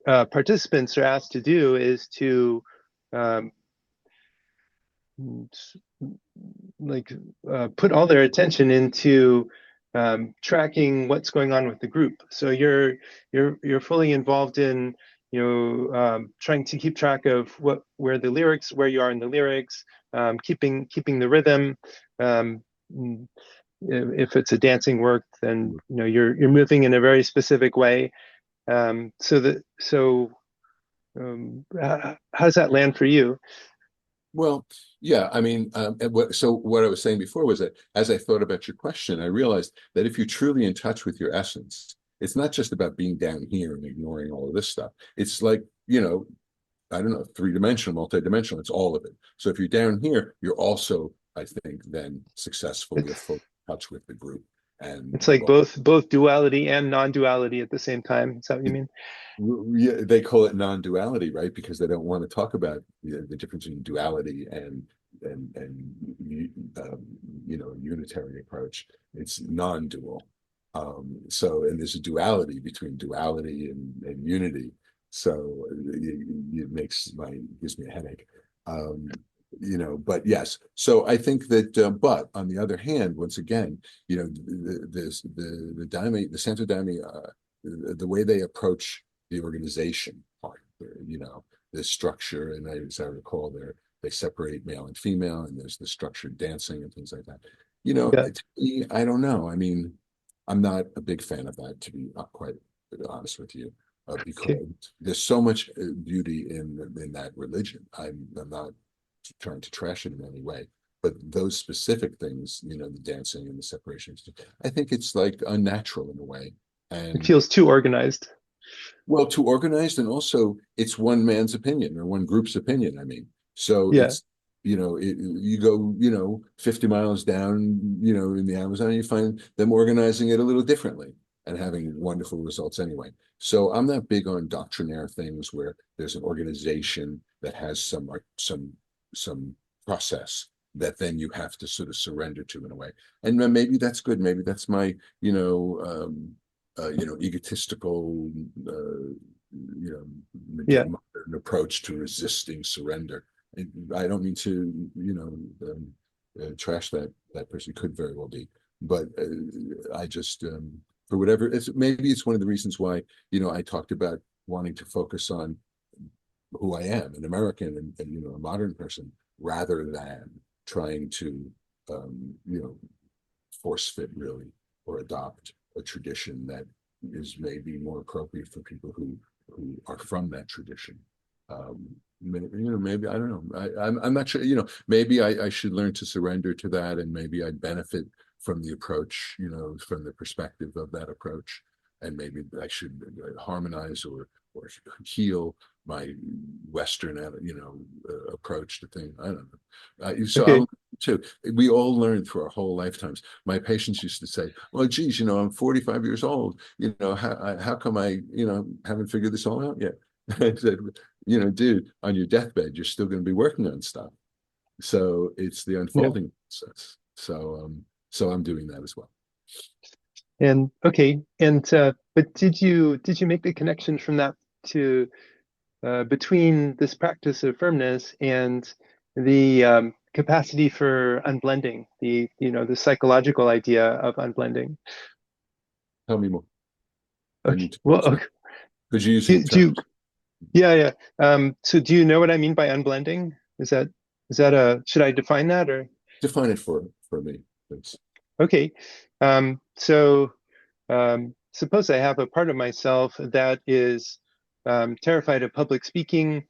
participants are asked to do, is to um, like put all their attention into tracking what's going on with the group. So you're fully involved in trying to keep track of where you are in the lyrics, keeping the rhythm. Um, if it's a dancing work, then you're moving in a very specific way. So How does that land for you? Well, yeah, I mean, so what I was saying before was that as I thought about your question, I realized that if you're truly in touch with your essence, it's not just about being down here and ignoring all of this stuff. It's like, I don't know, three-dimensional, multidimensional, it's all of it. So if you're down here, you're also, I think, then successful. You're It's full touch with the group and it's you've like all, both duality and non-duality at the same time. Is that what you mean? yeah, they call it non-duality, right? Because they don't want to talk about the difference in duality and unitary approach. It's non-dual. And there's a duality between duality and unity. So it gives me a headache. Um, but yes. So I think that, but on the other hand, once again, the Daime, the Santo Daime, the way they approach the organization part, the structure, and as I recall, they separate male and female, and there's the structured dancing and things like that. Yeah. To me, I don't know. I mean, I'm not a big fan of that, to be quite honest with you, because Okay. there's so much beauty in that religion. I'm not trying to trash it in any way, but those specific things, the dancing and the separations, I think it's like unnatural in a way. It And feels too organized. well, too organized, and also it's one man's opinion or one group's opinion. I mean, so Yeah. you go, 50 miles down, in the Amazon, you find them organizing it a little differently and having wonderful results anyway. So I'm not big on doctrinaire things where there's an organization that has some process that then you have to sort of surrender to in a way. And then maybe that's good. Maybe that's my, egotistical, Yeah. modern approach to resisting surrender. And I don't mean to, trash that person. Could very well be, but I just, for whatever, maybe it's one of the reasons why, I talked about wanting to focus on who I am, an American and a modern person, rather than trying to, force fit really or adopt a tradition that is maybe more appropriate for people who are from that tradition. Maybe I don't know. I'm not sure. Maybe I should learn to surrender to that, and maybe I'd benefit from the approach. From the perspective of that approach, and maybe I should harmonize or heal my Western, approach to things. I don't know. So Okay. I'm too. We all learn through our whole lifetimes. My patients used to say, "Well, geez, I'm 45 years old. How come I, haven't figured this all out yet?" I said, dude, on your deathbed, you're still going to be working on stuff. So it's the Yeah. unfolding process. So I'm doing that as well. And okay. And but did you make the connection from that to between this practice of firmness and the capacity for unblending, the psychological idea of unblending? Tell me more. I Okay. need to Well, understand okay. because you're using Do you, terms. yeah, yeah. So do you know what I mean by unblending? Is that a should I define that or Define it for me, please. okay? So suppose I have a part of myself that is terrified of public speaking.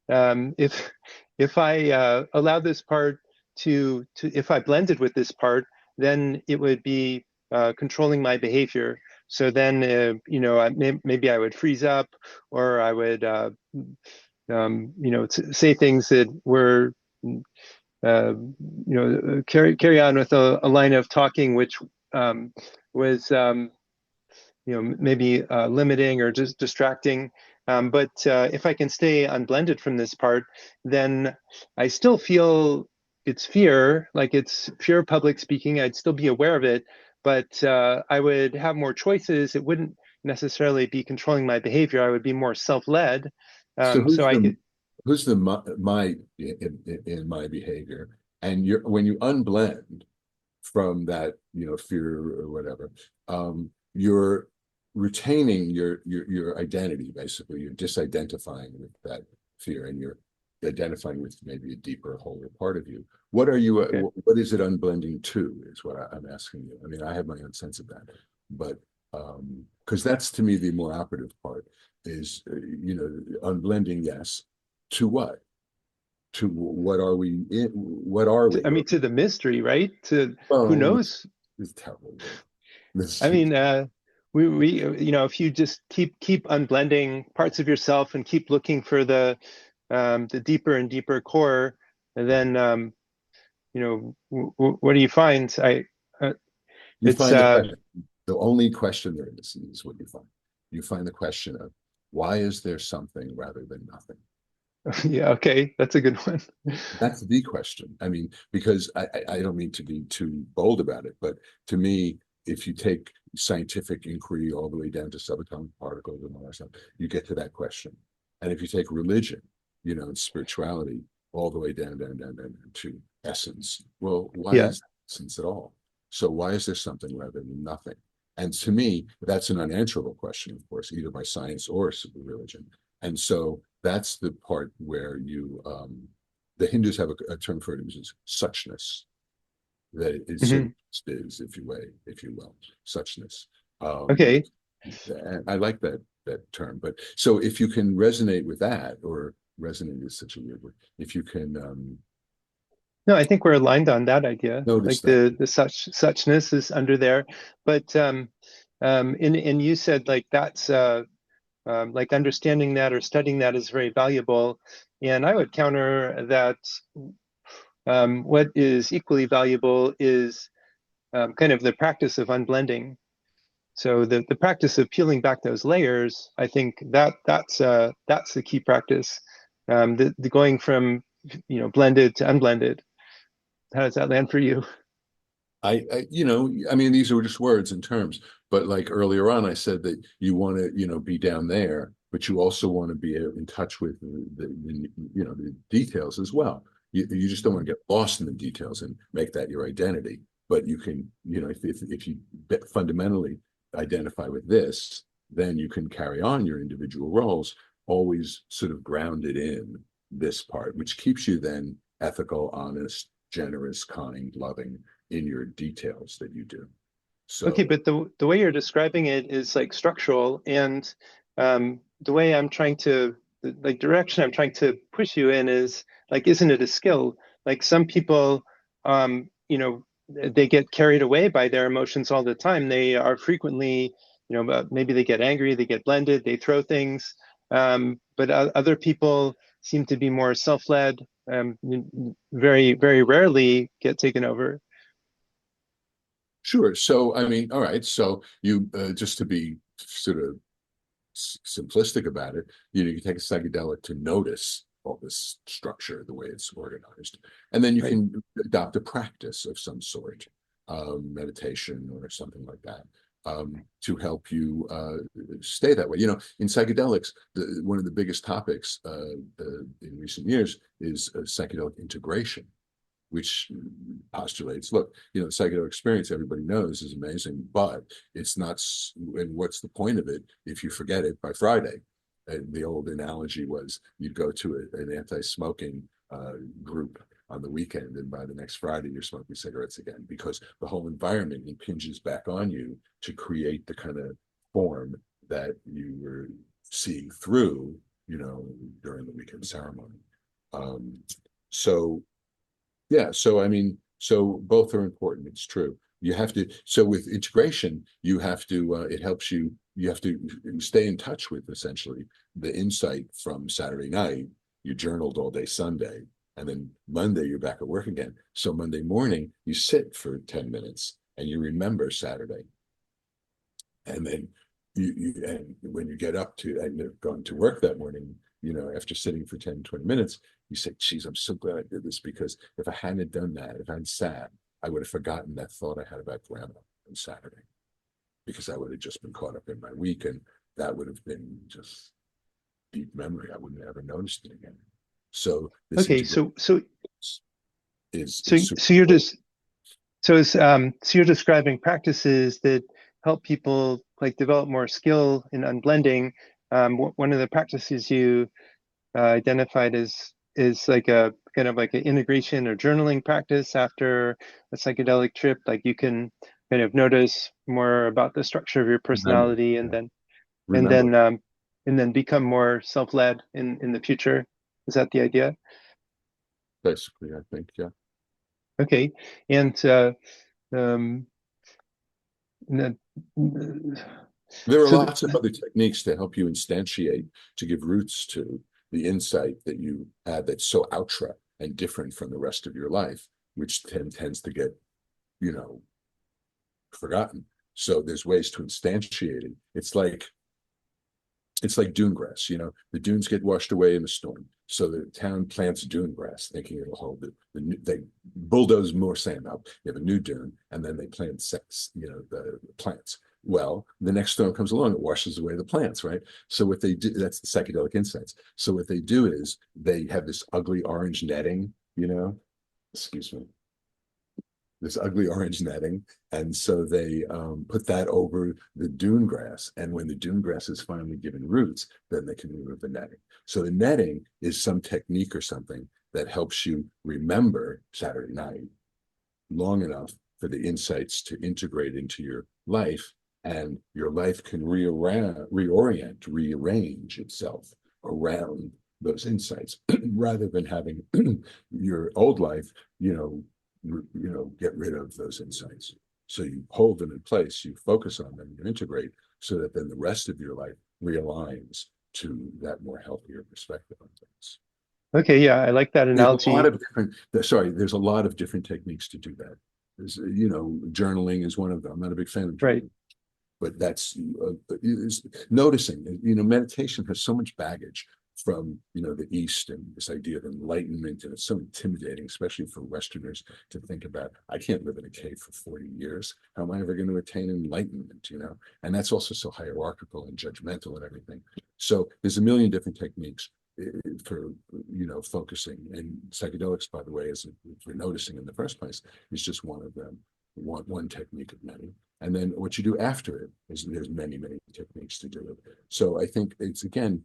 If I allow this part to if I blended with this part, then it would be controlling my behavior. So then, maybe I would freeze up, or I would, say things that were, carry on with a line of talking which was, maybe limiting or just distracting. But if I can stay unblended from this part, then I still feel it's fear, like it's fear of public speaking. I'd still be aware of it, but I would have more choices. It wouldn't necessarily be controlling my behavior. I would be more self-led. So So I could, who's the my in my behavior, and when you unblend from that, fear or whatever, you're retaining your identity. Basically, you're disidentifying with that fear, and you're identifying with maybe a deeper, wholer part of you. What are you? okay. What is it unblending to? Is what I'm asking you. I mean, I have my own sense of that, but because that's to me the more operative part. is, unblending, yes. To what? To what are we in? What are we? I Or, mean, to the mystery, right? To who well, knows? it's a terrible word. This, I mean, if you just keep unblending parts of yourself and keep looking for the deeper and deeper core, and then what do you find? you It's find the question. The only question there is what you find. You find the question of why is there something rather than nothing? yeah, okay, that's a good one. That's the question. I mean, because I don't mean to be too bold about it, but to me, if you take scientific inquiry all the way down to subatomic particles and all that stuff, you get to that question. And if you take religion, and spirituality all the way down to essence, well, why Yeah. is essence at all? So why is there something rather than nothing? And to me, that's an unanswerable question, of course, either by science or religion. And so that's the part where the Hindus have a term for it, which is suchness, that it is sort Hmm. of is, if you will, suchness. Okay. And I like that term. But so if you can resonate with that, or resonate is such a weird word, if you can No, I think we're aligned on that idea. notice Like that. the suchness is under there, but and you said like that's like understanding that or studying that is very valuable, and I would counter that what is equally valuable is kind of the practice of unblending. So the practice of peeling back those layers, I think that's the key practice. The going from blended to unblended. How does that land for you? I mean, these are just words and terms, but like earlier on, I said that you want to, be down there, but you also want to be in touch with the details as well. You just don't want to get lost in the details and make that your identity. But you can, if you fundamentally identify with this, then you can carry on your individual roles, always sort of grounded in this part, which keeps you then ethical, honest, generous, kind, loving in your details that you do. Okay, So but the way you're describing it is like structural, and the way I'm trying to like direction I'm trying to push you in is like, isn't it a skill? Like some people, they get carried away by their emotions all the time. They are frequently, maybe they get angry, they get blended, they throw things. But other people seem to be more self-led, very, very rarely get taken over. sure. So I mean, all right. So you just to be sort of simplistic about it, you take a psychedelic to notice all this structure, the way it's organized, and then you Right. can adopt a practice of some sort, meditation or something like that, to help you stay that way. In psychedelics, one of the biggest topics in recent years is psychedelic integration, which postulates, look, the psychedelic experience everybody knows is amazing, but it's not, and what's the point of it if you forget it by Friday? And the old analogy was you'd go to an anti-smoking group on the weekend, and by the next Friday, you're smoking cigarettes again, because the whole environment impinges back on you to create the kind of form that you were seeing through, during the weekend ceremony. Um, so yeah, so I mean, so both are important. It's true. You have to, so with integration, you have to, it helps you, you have to stay in touch with essentially the insight from Saturday night. You journaled all day Sunday, and then Monday you're back at work again. So Monday morning, you sit for 10 minutes and you remember Saturday. And then and when you get up to, and you're going to work that morning, after sitting for 10, 20 minutes, you say, geez, I'm so glad I did this, because if I hadn't done that, if I hadn't sat, I would have forgotten that thought I had about grandma on Saturday, because I would have just been caught up in my week, and that would have been just deep memory. I wouldn't have ever noticed it again. So this Okay, integration so so is super so you're important. just so you're describing practices that help people like develop more skill in unblending. One of the practices you identified is like a kind of like an integration or journaling practice after a psychedelic trip. Like you can kind of notice more about the structure of your Remember, personality, yeah. and Remember. then and then become more self-led in the future. Is that the idea? Basically, I think, yeah. Okay. And um, and There are so lots of other techniques to help you instantiate, to give roots to the insight that you had that's so outre and different from the rest of your life, which tends to get, you know, forgotten. So there's ways to instantiate it. It's like dune grass. The dunes get washed away in a storm. So the town plants dune grass, thinking it'll hold it. They bulldoze more sand up. They have a new dune, and then they plant the plants. Well, the next storm comes along, it washes away the plants, right? So what they do, that's the psychedelic insights. So what they do is they have this ugly orange netting, excuse me, this ugly orange netting. And so they put that over the dune grass. And when the dune grass is finally given roots, then they can remove the netting. So the netting is some technique or something that helps you remember Saturday night long enough for the insights to integrate into your life. And your life can rearrange itself around those insights rather than having your old life, get rid of those insights. So you hold them in place, you focus on them, you integrate, so that then the rest of your life realigns to that more healthier perspective on things. okay, yeah, I like that There's a lot analogy. of there's a lot of different techniques to do that. Journaling is one of them. I'm not a big fan of Right. journaling, but that's noticing. Meditation has so much baggage from the East, and this idea of enlightenment, and it's so intimidating, especially for Westerners, to think about. I can't live in a cave for 40 years. How am I ever going to attain enlightenment? And that's also so hierarchical and judgmental and everything. So there's a million different techniques for focusing, and psychedelics, by the way, as we're noticing in the first place, is just one of them, one technique of many. And then what you do after it is there's many, many techniques to do it. So I think it's, again,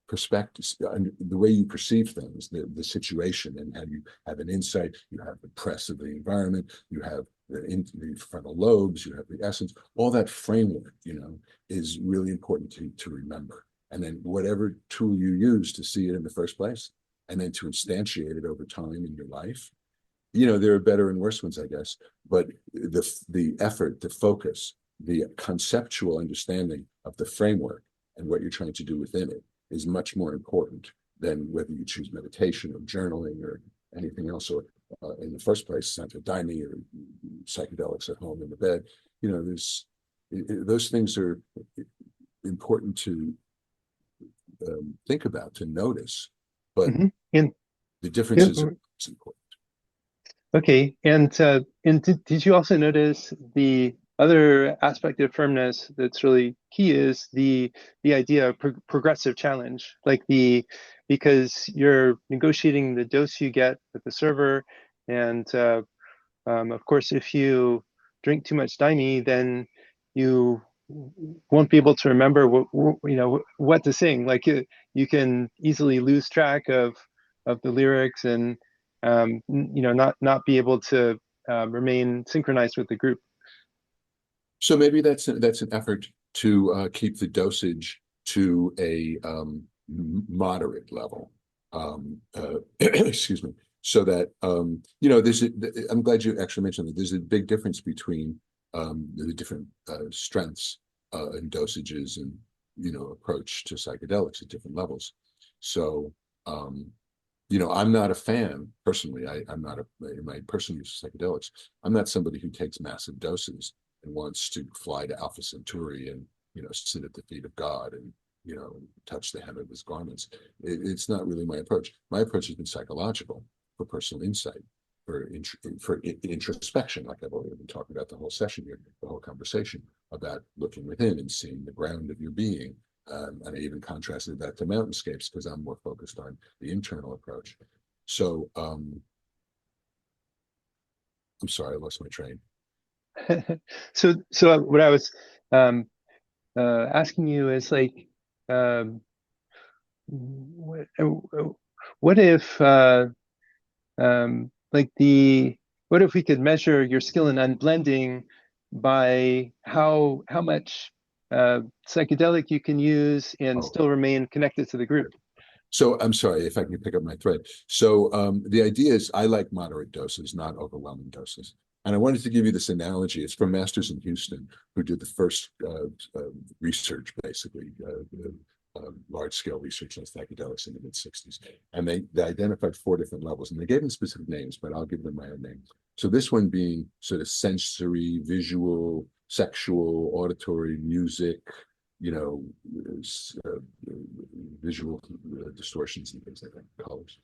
perspective, the way you perceive things, the situation, and how you have an insight. You have the press of the environment, you have the frontal lobes, you have the essence. All that framework, is really important to remember. And then whatever tool you use to see it in the first place, and then to instantiate it over time in your life. There are better and worse ones, I guess, but the effort, the focus, the conceptual understanding of the framework and what you're trying to do within it is much more important than whether you choose meditation or journaling or anything else, or in the first place, dining or psychedelics at home in the bed. Those things are important to think about, to notice, but And the yeah, differences are important. okay. And did you also notice the other aspect of firmness that's really key is the idea of progressive challenge, because you're negotiating the dose you get with the server, and of course, if you drink too much daimi, then you won't be able to remember what to sing. Like you can easily lose track of the lyrics, and not be able to remain synchronized with the group. So maybe that's an effort to keep the dosage to a moderate level. Excuse me. So that I'm glad you actually mentioned that there's a big difference between the different strengths and dosages and approach to psychedelics at different levels. So I'm not a fan personally. I'm not in my personal use of psychedelics. I'm not somebody who takes massive doses and wants to fly to Alpha Centauri and sit at the feet of God and touch the hem of his garments. It's not really my approach. My approach has been psychological, for personal insight, for introspection, like I've already been talking about the whole session here, the whole conversation about looking within and seeing the ground of your being. And I even contrasted that to mountainscapes because I'm more focused on the internal approach. So I'm sorry, I lost my train. So what I was um, asking you is like, um, what, what if like what if we could measure your skill in unblending by how much psychedelic you can use and Oh, still remain connected to the group. so I'm sorry if I can pick up my thread. So the idea is I like moderate doses, not overwhelming doses. And I wanted to give you this analogy. It's from masters in Houston who did the first research, basically, large-scale research on psychedelics in the mid-60s. And they identified 4 different levels, and they gave them specific names, but I'll give them my own name. So this one being sort of sensory, visual, sexual, auditory, music, you know, uh, visual distortions and things like that, colors.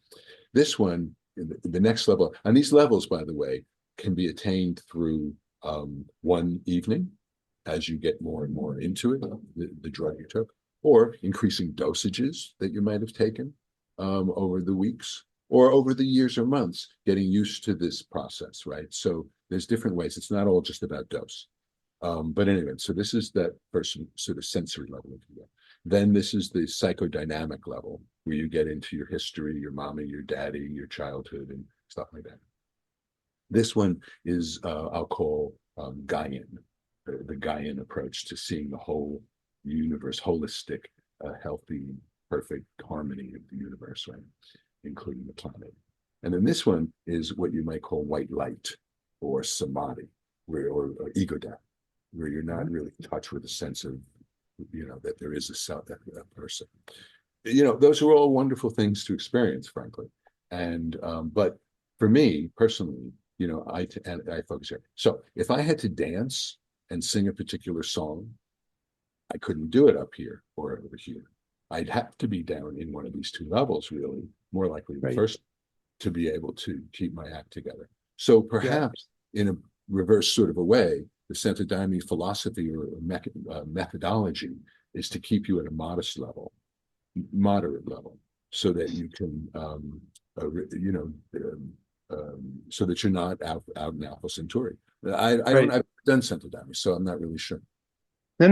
This one, the next level, and these levels, by the way, can be attained through one evening as you get more and more into it, the drug you took, or increasing dosages that you might have taken over the weeks or over the years or months, getting used to this process, right? So there's different ways. It's not all just about dose. But anyway, so this is that first sort of sensory level, if you will. Then this is the psychodynamic level where you get into your history, your mommy, your daddy, your childhood, and stuff like that. This one is I'll call Gaian, the Gaian approach to seeing the whole universe, holistic, healthy, perfect harmony of the universe, right, including the planet. And then this one is what you might call white light or samadhi, or ego death, where you're not really in touch with a sense of, you know, that there is a self, that person. You know, those are all wonderful things to experience, frankly. And but for me personally, you know, I focus here. So if I had to dance and sing a particular song, I couldn't do it up here or over here. I'd have to be down in one of these 2 levels, really, more likely the Right. first, to be able to keep my act together. So Yeah. perhaps in a reverse sort of a way, the Santadhyme philosophy or methodology is to keep you at a modest level, moderate level, so that you can, you know, so that you're not out in Alpha Centauri. I don't, Right. I've done Santadhyme, so I'm not really sure. No,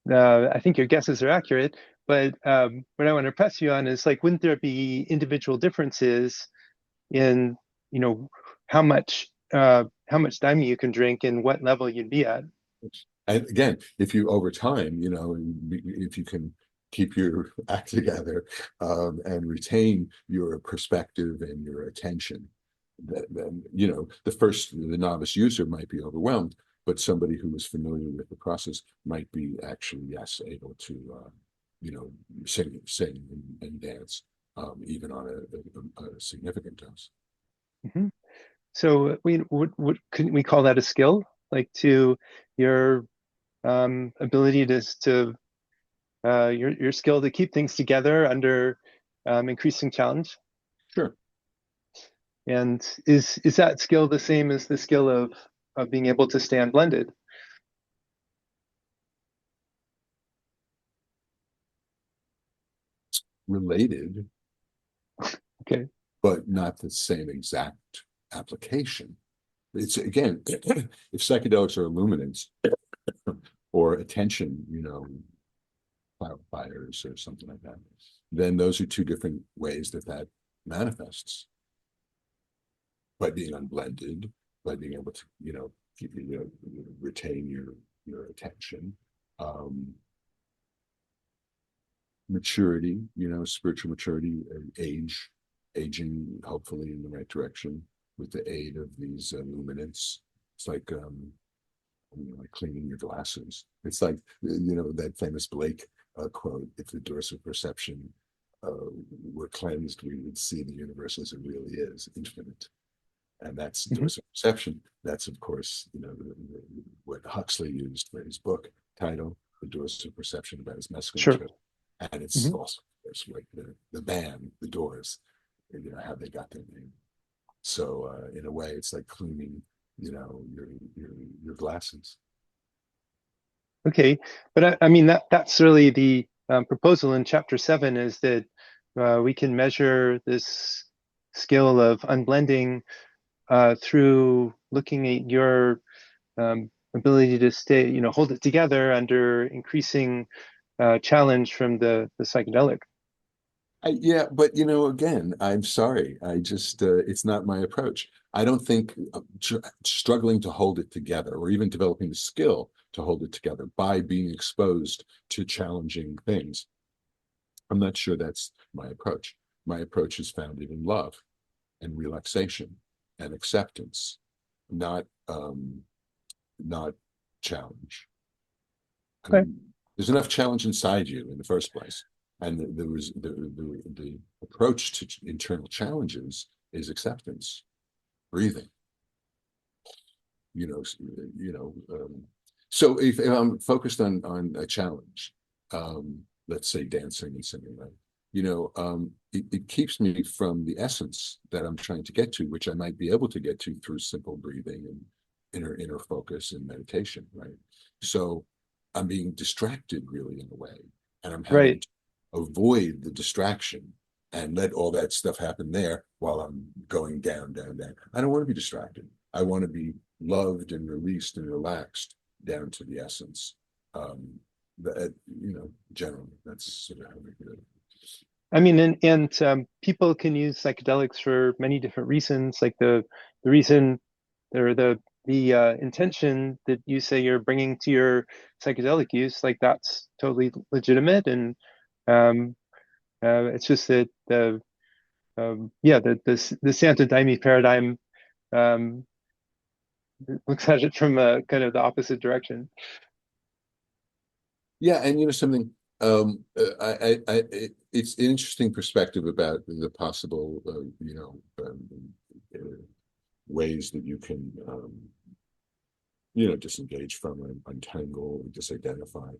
no. I think your guesses are accurate, but what I want to press you on is like, wouldn't there be individual differences in, you know, how much time you can drink and what level you'd be at? And again, if you over time, you know, if you can keep your act together and retain your perspective and your attention, then you know the novice user might be overwhelmed, but somebody who is familiar with the process might be actually, yes, able to you know, sing and dance even on a significant dose. Hmm. So we would couldn't we call that a skill, like to your ability to your skill to keep things together under increasing challenge? Sure. And is that skill the same as the skill of being able to stay unblended? Related, Okay. but not the same exact application. It's again, if psychedelics are illuminants or attention, you know, clarifiers or something like that, then those are 2 different ways that manifests by being unblended, by being able to, you know, retain your attention, um, maturity, you know, spiritual maturity, aging, hopefully in the right direction with the aid of these luminants. It's like you know, like cleaning your glasses. It's like, you know, that famous Blake quote: "If the doors of perception were cleansed, we would see the universe as it really is, infinite." And that's Hmm. doors of perception. That's, of course, you know, what Huxley used for his book title, "The Doors of Perception," about his mescaline Sure. trip. And it's Hmm. also, of course, like the band, the Doors, you know, how they got their name. So in a way, it's like cleaning, you know, your glasses. Okay. But I mean that's really the proposal in chapter 7 is that we can measure this skill of unblending through looking at your ability to stay, you know, hold it together under increasing challenge from the psychedelic. Yeah, but again, I'm sorry. I just, it's not my approach. I don't think struggling to hold it together or even developing the skill to hold it together by being exposed to challenging things. I'm not sure that's my approach. My approach is founded in love and relaxation and acceptance, not not challenge. I Okay. mean, there's enough challenge inside you in the first place. And there was the approach to internal challenges is acceptance, breathing, you know, you know. So if I'm focused on a challenge, let's say dancing and singing, right? It keeps me from the essence that I'm trying to get to, which I might be able to get to through simple breathing and inner focus and meditation, right? So I'm being distracted really in a way, and I'm having Right. to avoid the distraction and let all that stuff happen there while I'm going down, down, down. I don't want to be distracted. I want to be loved and released and relaxed down to the essence. Um, generally, that's sort of how we do it. I mean, and people can use psychedelics for many different reasons. Like the reason or the intention that you say you're bringing to your psychedelic use, like that's totally legitimate. And um, it's just that the Santa Daime paradigm um, looks at it from a kind of the opposite direction. Yeah, and something. It's an interesting perspective about the possible, uh, ways that you can, disengage from and untangle, disidentify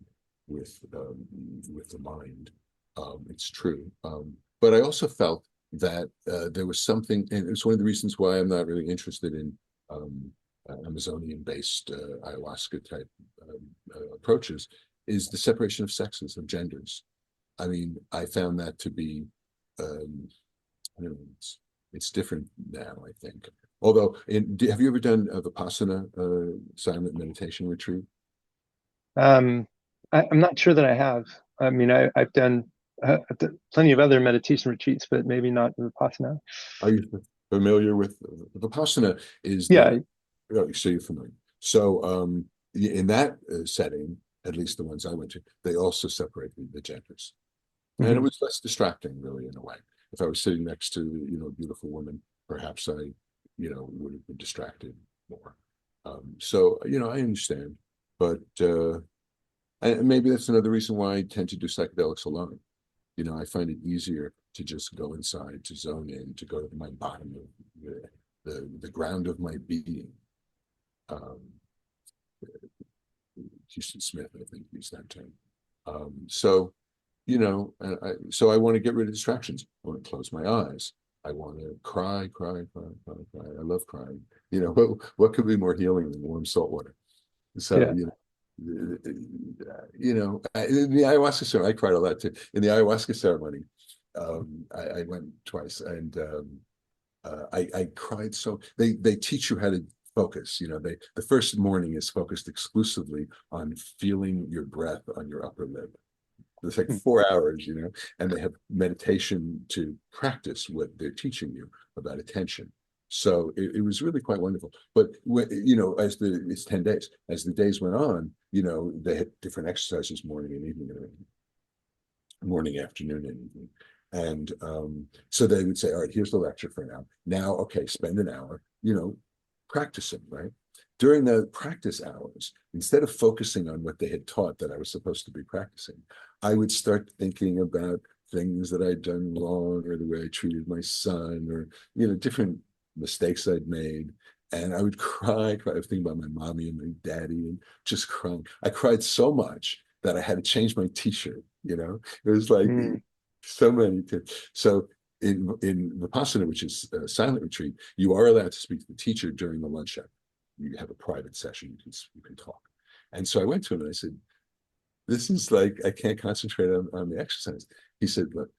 with the mind. It's true, but I also felt that there was something, and it's one of the reasons why I'm not really interested in um, Amazonian-based ayahuasca type approaches, is the separation of sexes, of genders. I mean, I found that to be, um, I don't know, it's different now, I think. Although, have you ever done Vipassana silent meditation retreat? Um, I'm not sure that I have. I mean, I've done plenty of other meditation retreats, but maybe not Vipassana. Are you familiar with Vipassana? Is Yeah. so you're familiar. So in that setting, at least the ones I went to, they also separate the genders, and it Mhm. was less distracting, really, in a way. If I was sitting next to a beautiful woman, perhaps I would have been distracted more. So I understand, but and maybe that's another reason why I tend to do psychedelics alone. I find it easier to just go inside, to zone in, to go to my bottom of the ground of my being. Um, Houston Smith, I think, used that term. So, so I want to get rid of distractions. I want to close my eyes. I want to cry, cry, cry, cry, cry. I love crying. What could be more healing than warm salt water? So, Yeah. in the ayahuasca ceremony, I cried a lot too. In the ayahuasca ceremony, I went twice, and I cried. So they teach you how to focus. The first morning is focused exclusively on feeling your breath on your upper lip. It's like Mm. 4 hours, and they have meditation to practice what they're teaching you about attention. So it was really quite wonderful. But it's 10 days. As the days went on, they had different exercises morning and evening, morning, afternoon, and evening. And so they would say, all right, here's the lecture for an hour. Now, okay, spend an hour, practicing, right? During the practice hours, instead of focusing on what they had taught that I was supposed to be practicing, I would start thinking about things that I'd done wrong, or the way I treated my son, or different mistakes I'd made. And I would cry. I was thinking about my mommy and my daddy and just crying. I cried so much that I had to change my t-shirt. It was like Mm. so many things. So in Vipassana, which is a silent retreat, you are allowed to speak to the teacher during the lunch hour. You have a private session. You can talk. And so I went to him and I said, "This is like I can't concentrate on the exercise." He said, "Look,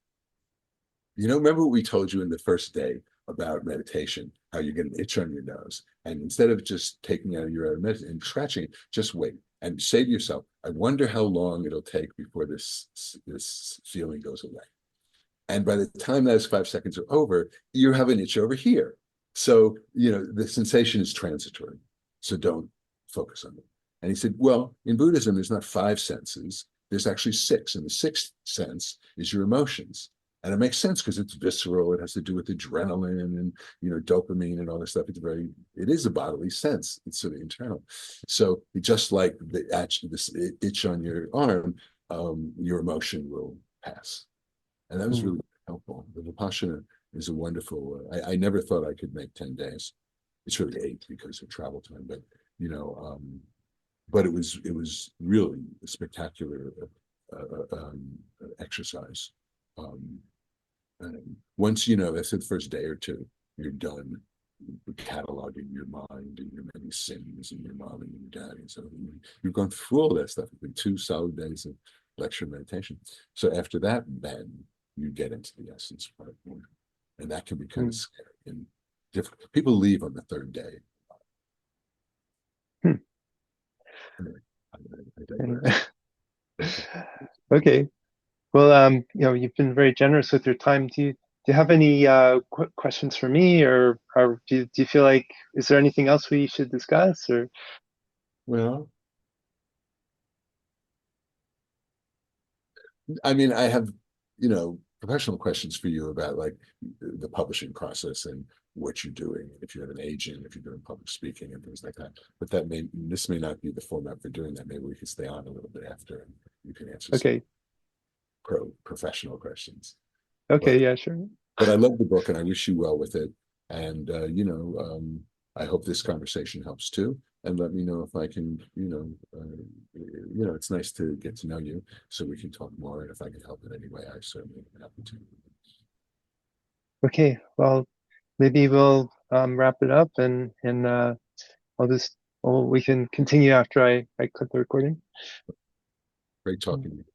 remember what we told you in the first day about meditation, how you get an itch on your nose. And instead of just taking out your medicine and scratching it, just wait and say to yourself, I wonder how long it'll take before this feeling goes away." And by the time those 5 seconds are over, you have an itch over here. So, the sensation is transitory. So don't focus on it. And he said, well, in Buddhism, there's not five senses. There's actually six. And the sixth sense is your emotions. And it makes sense because it's visceral. It has to do with adrenaline and, dopamine and all this stuff. It is a bodily sense. It's sort of internal. So just like this itch on your arm, your emotion will pass. And that was Mm. really helpful. The Vipassana is a wonderful, I never thought I could make 10 days. It's really 8 because of travel time, but it was really a spectacular exercise. Um, Once, after the first day or two, you're done cataloging your mind and your many sins and your mom and your daddy. So you've gone through all that stuff. It's been 2 solid days of lecture meditation. So after that, then you get into the essence part more. And that can be kind of Mm. scary and difficult. People leave on the third day. Hmm. Anyway, I Anyway. digress. Okay. Well, you've been very generous with your time. Do you have any questions for me, or do you feel like is there anything else we should discuss? Or Well, I mean, I have, professional questions for you about like the publishing process and what you're doing, if you have an agent, if you're doing public speaking and things like that. But this may not be the format for doing that. Maybe we can stay on a little bit after and you can answer some okay, professional questions. okay, But yeah, sure. I love the book and I wish you well with it. And I hope this conversation helps too. And let me know if I can, it's nice to get to know you so we can talk more. And if I can help in any way, I certainly am happy to. Okay, well, maybe we'll wrap it up and I'll just we can continue after I click the recording. Great talking to you.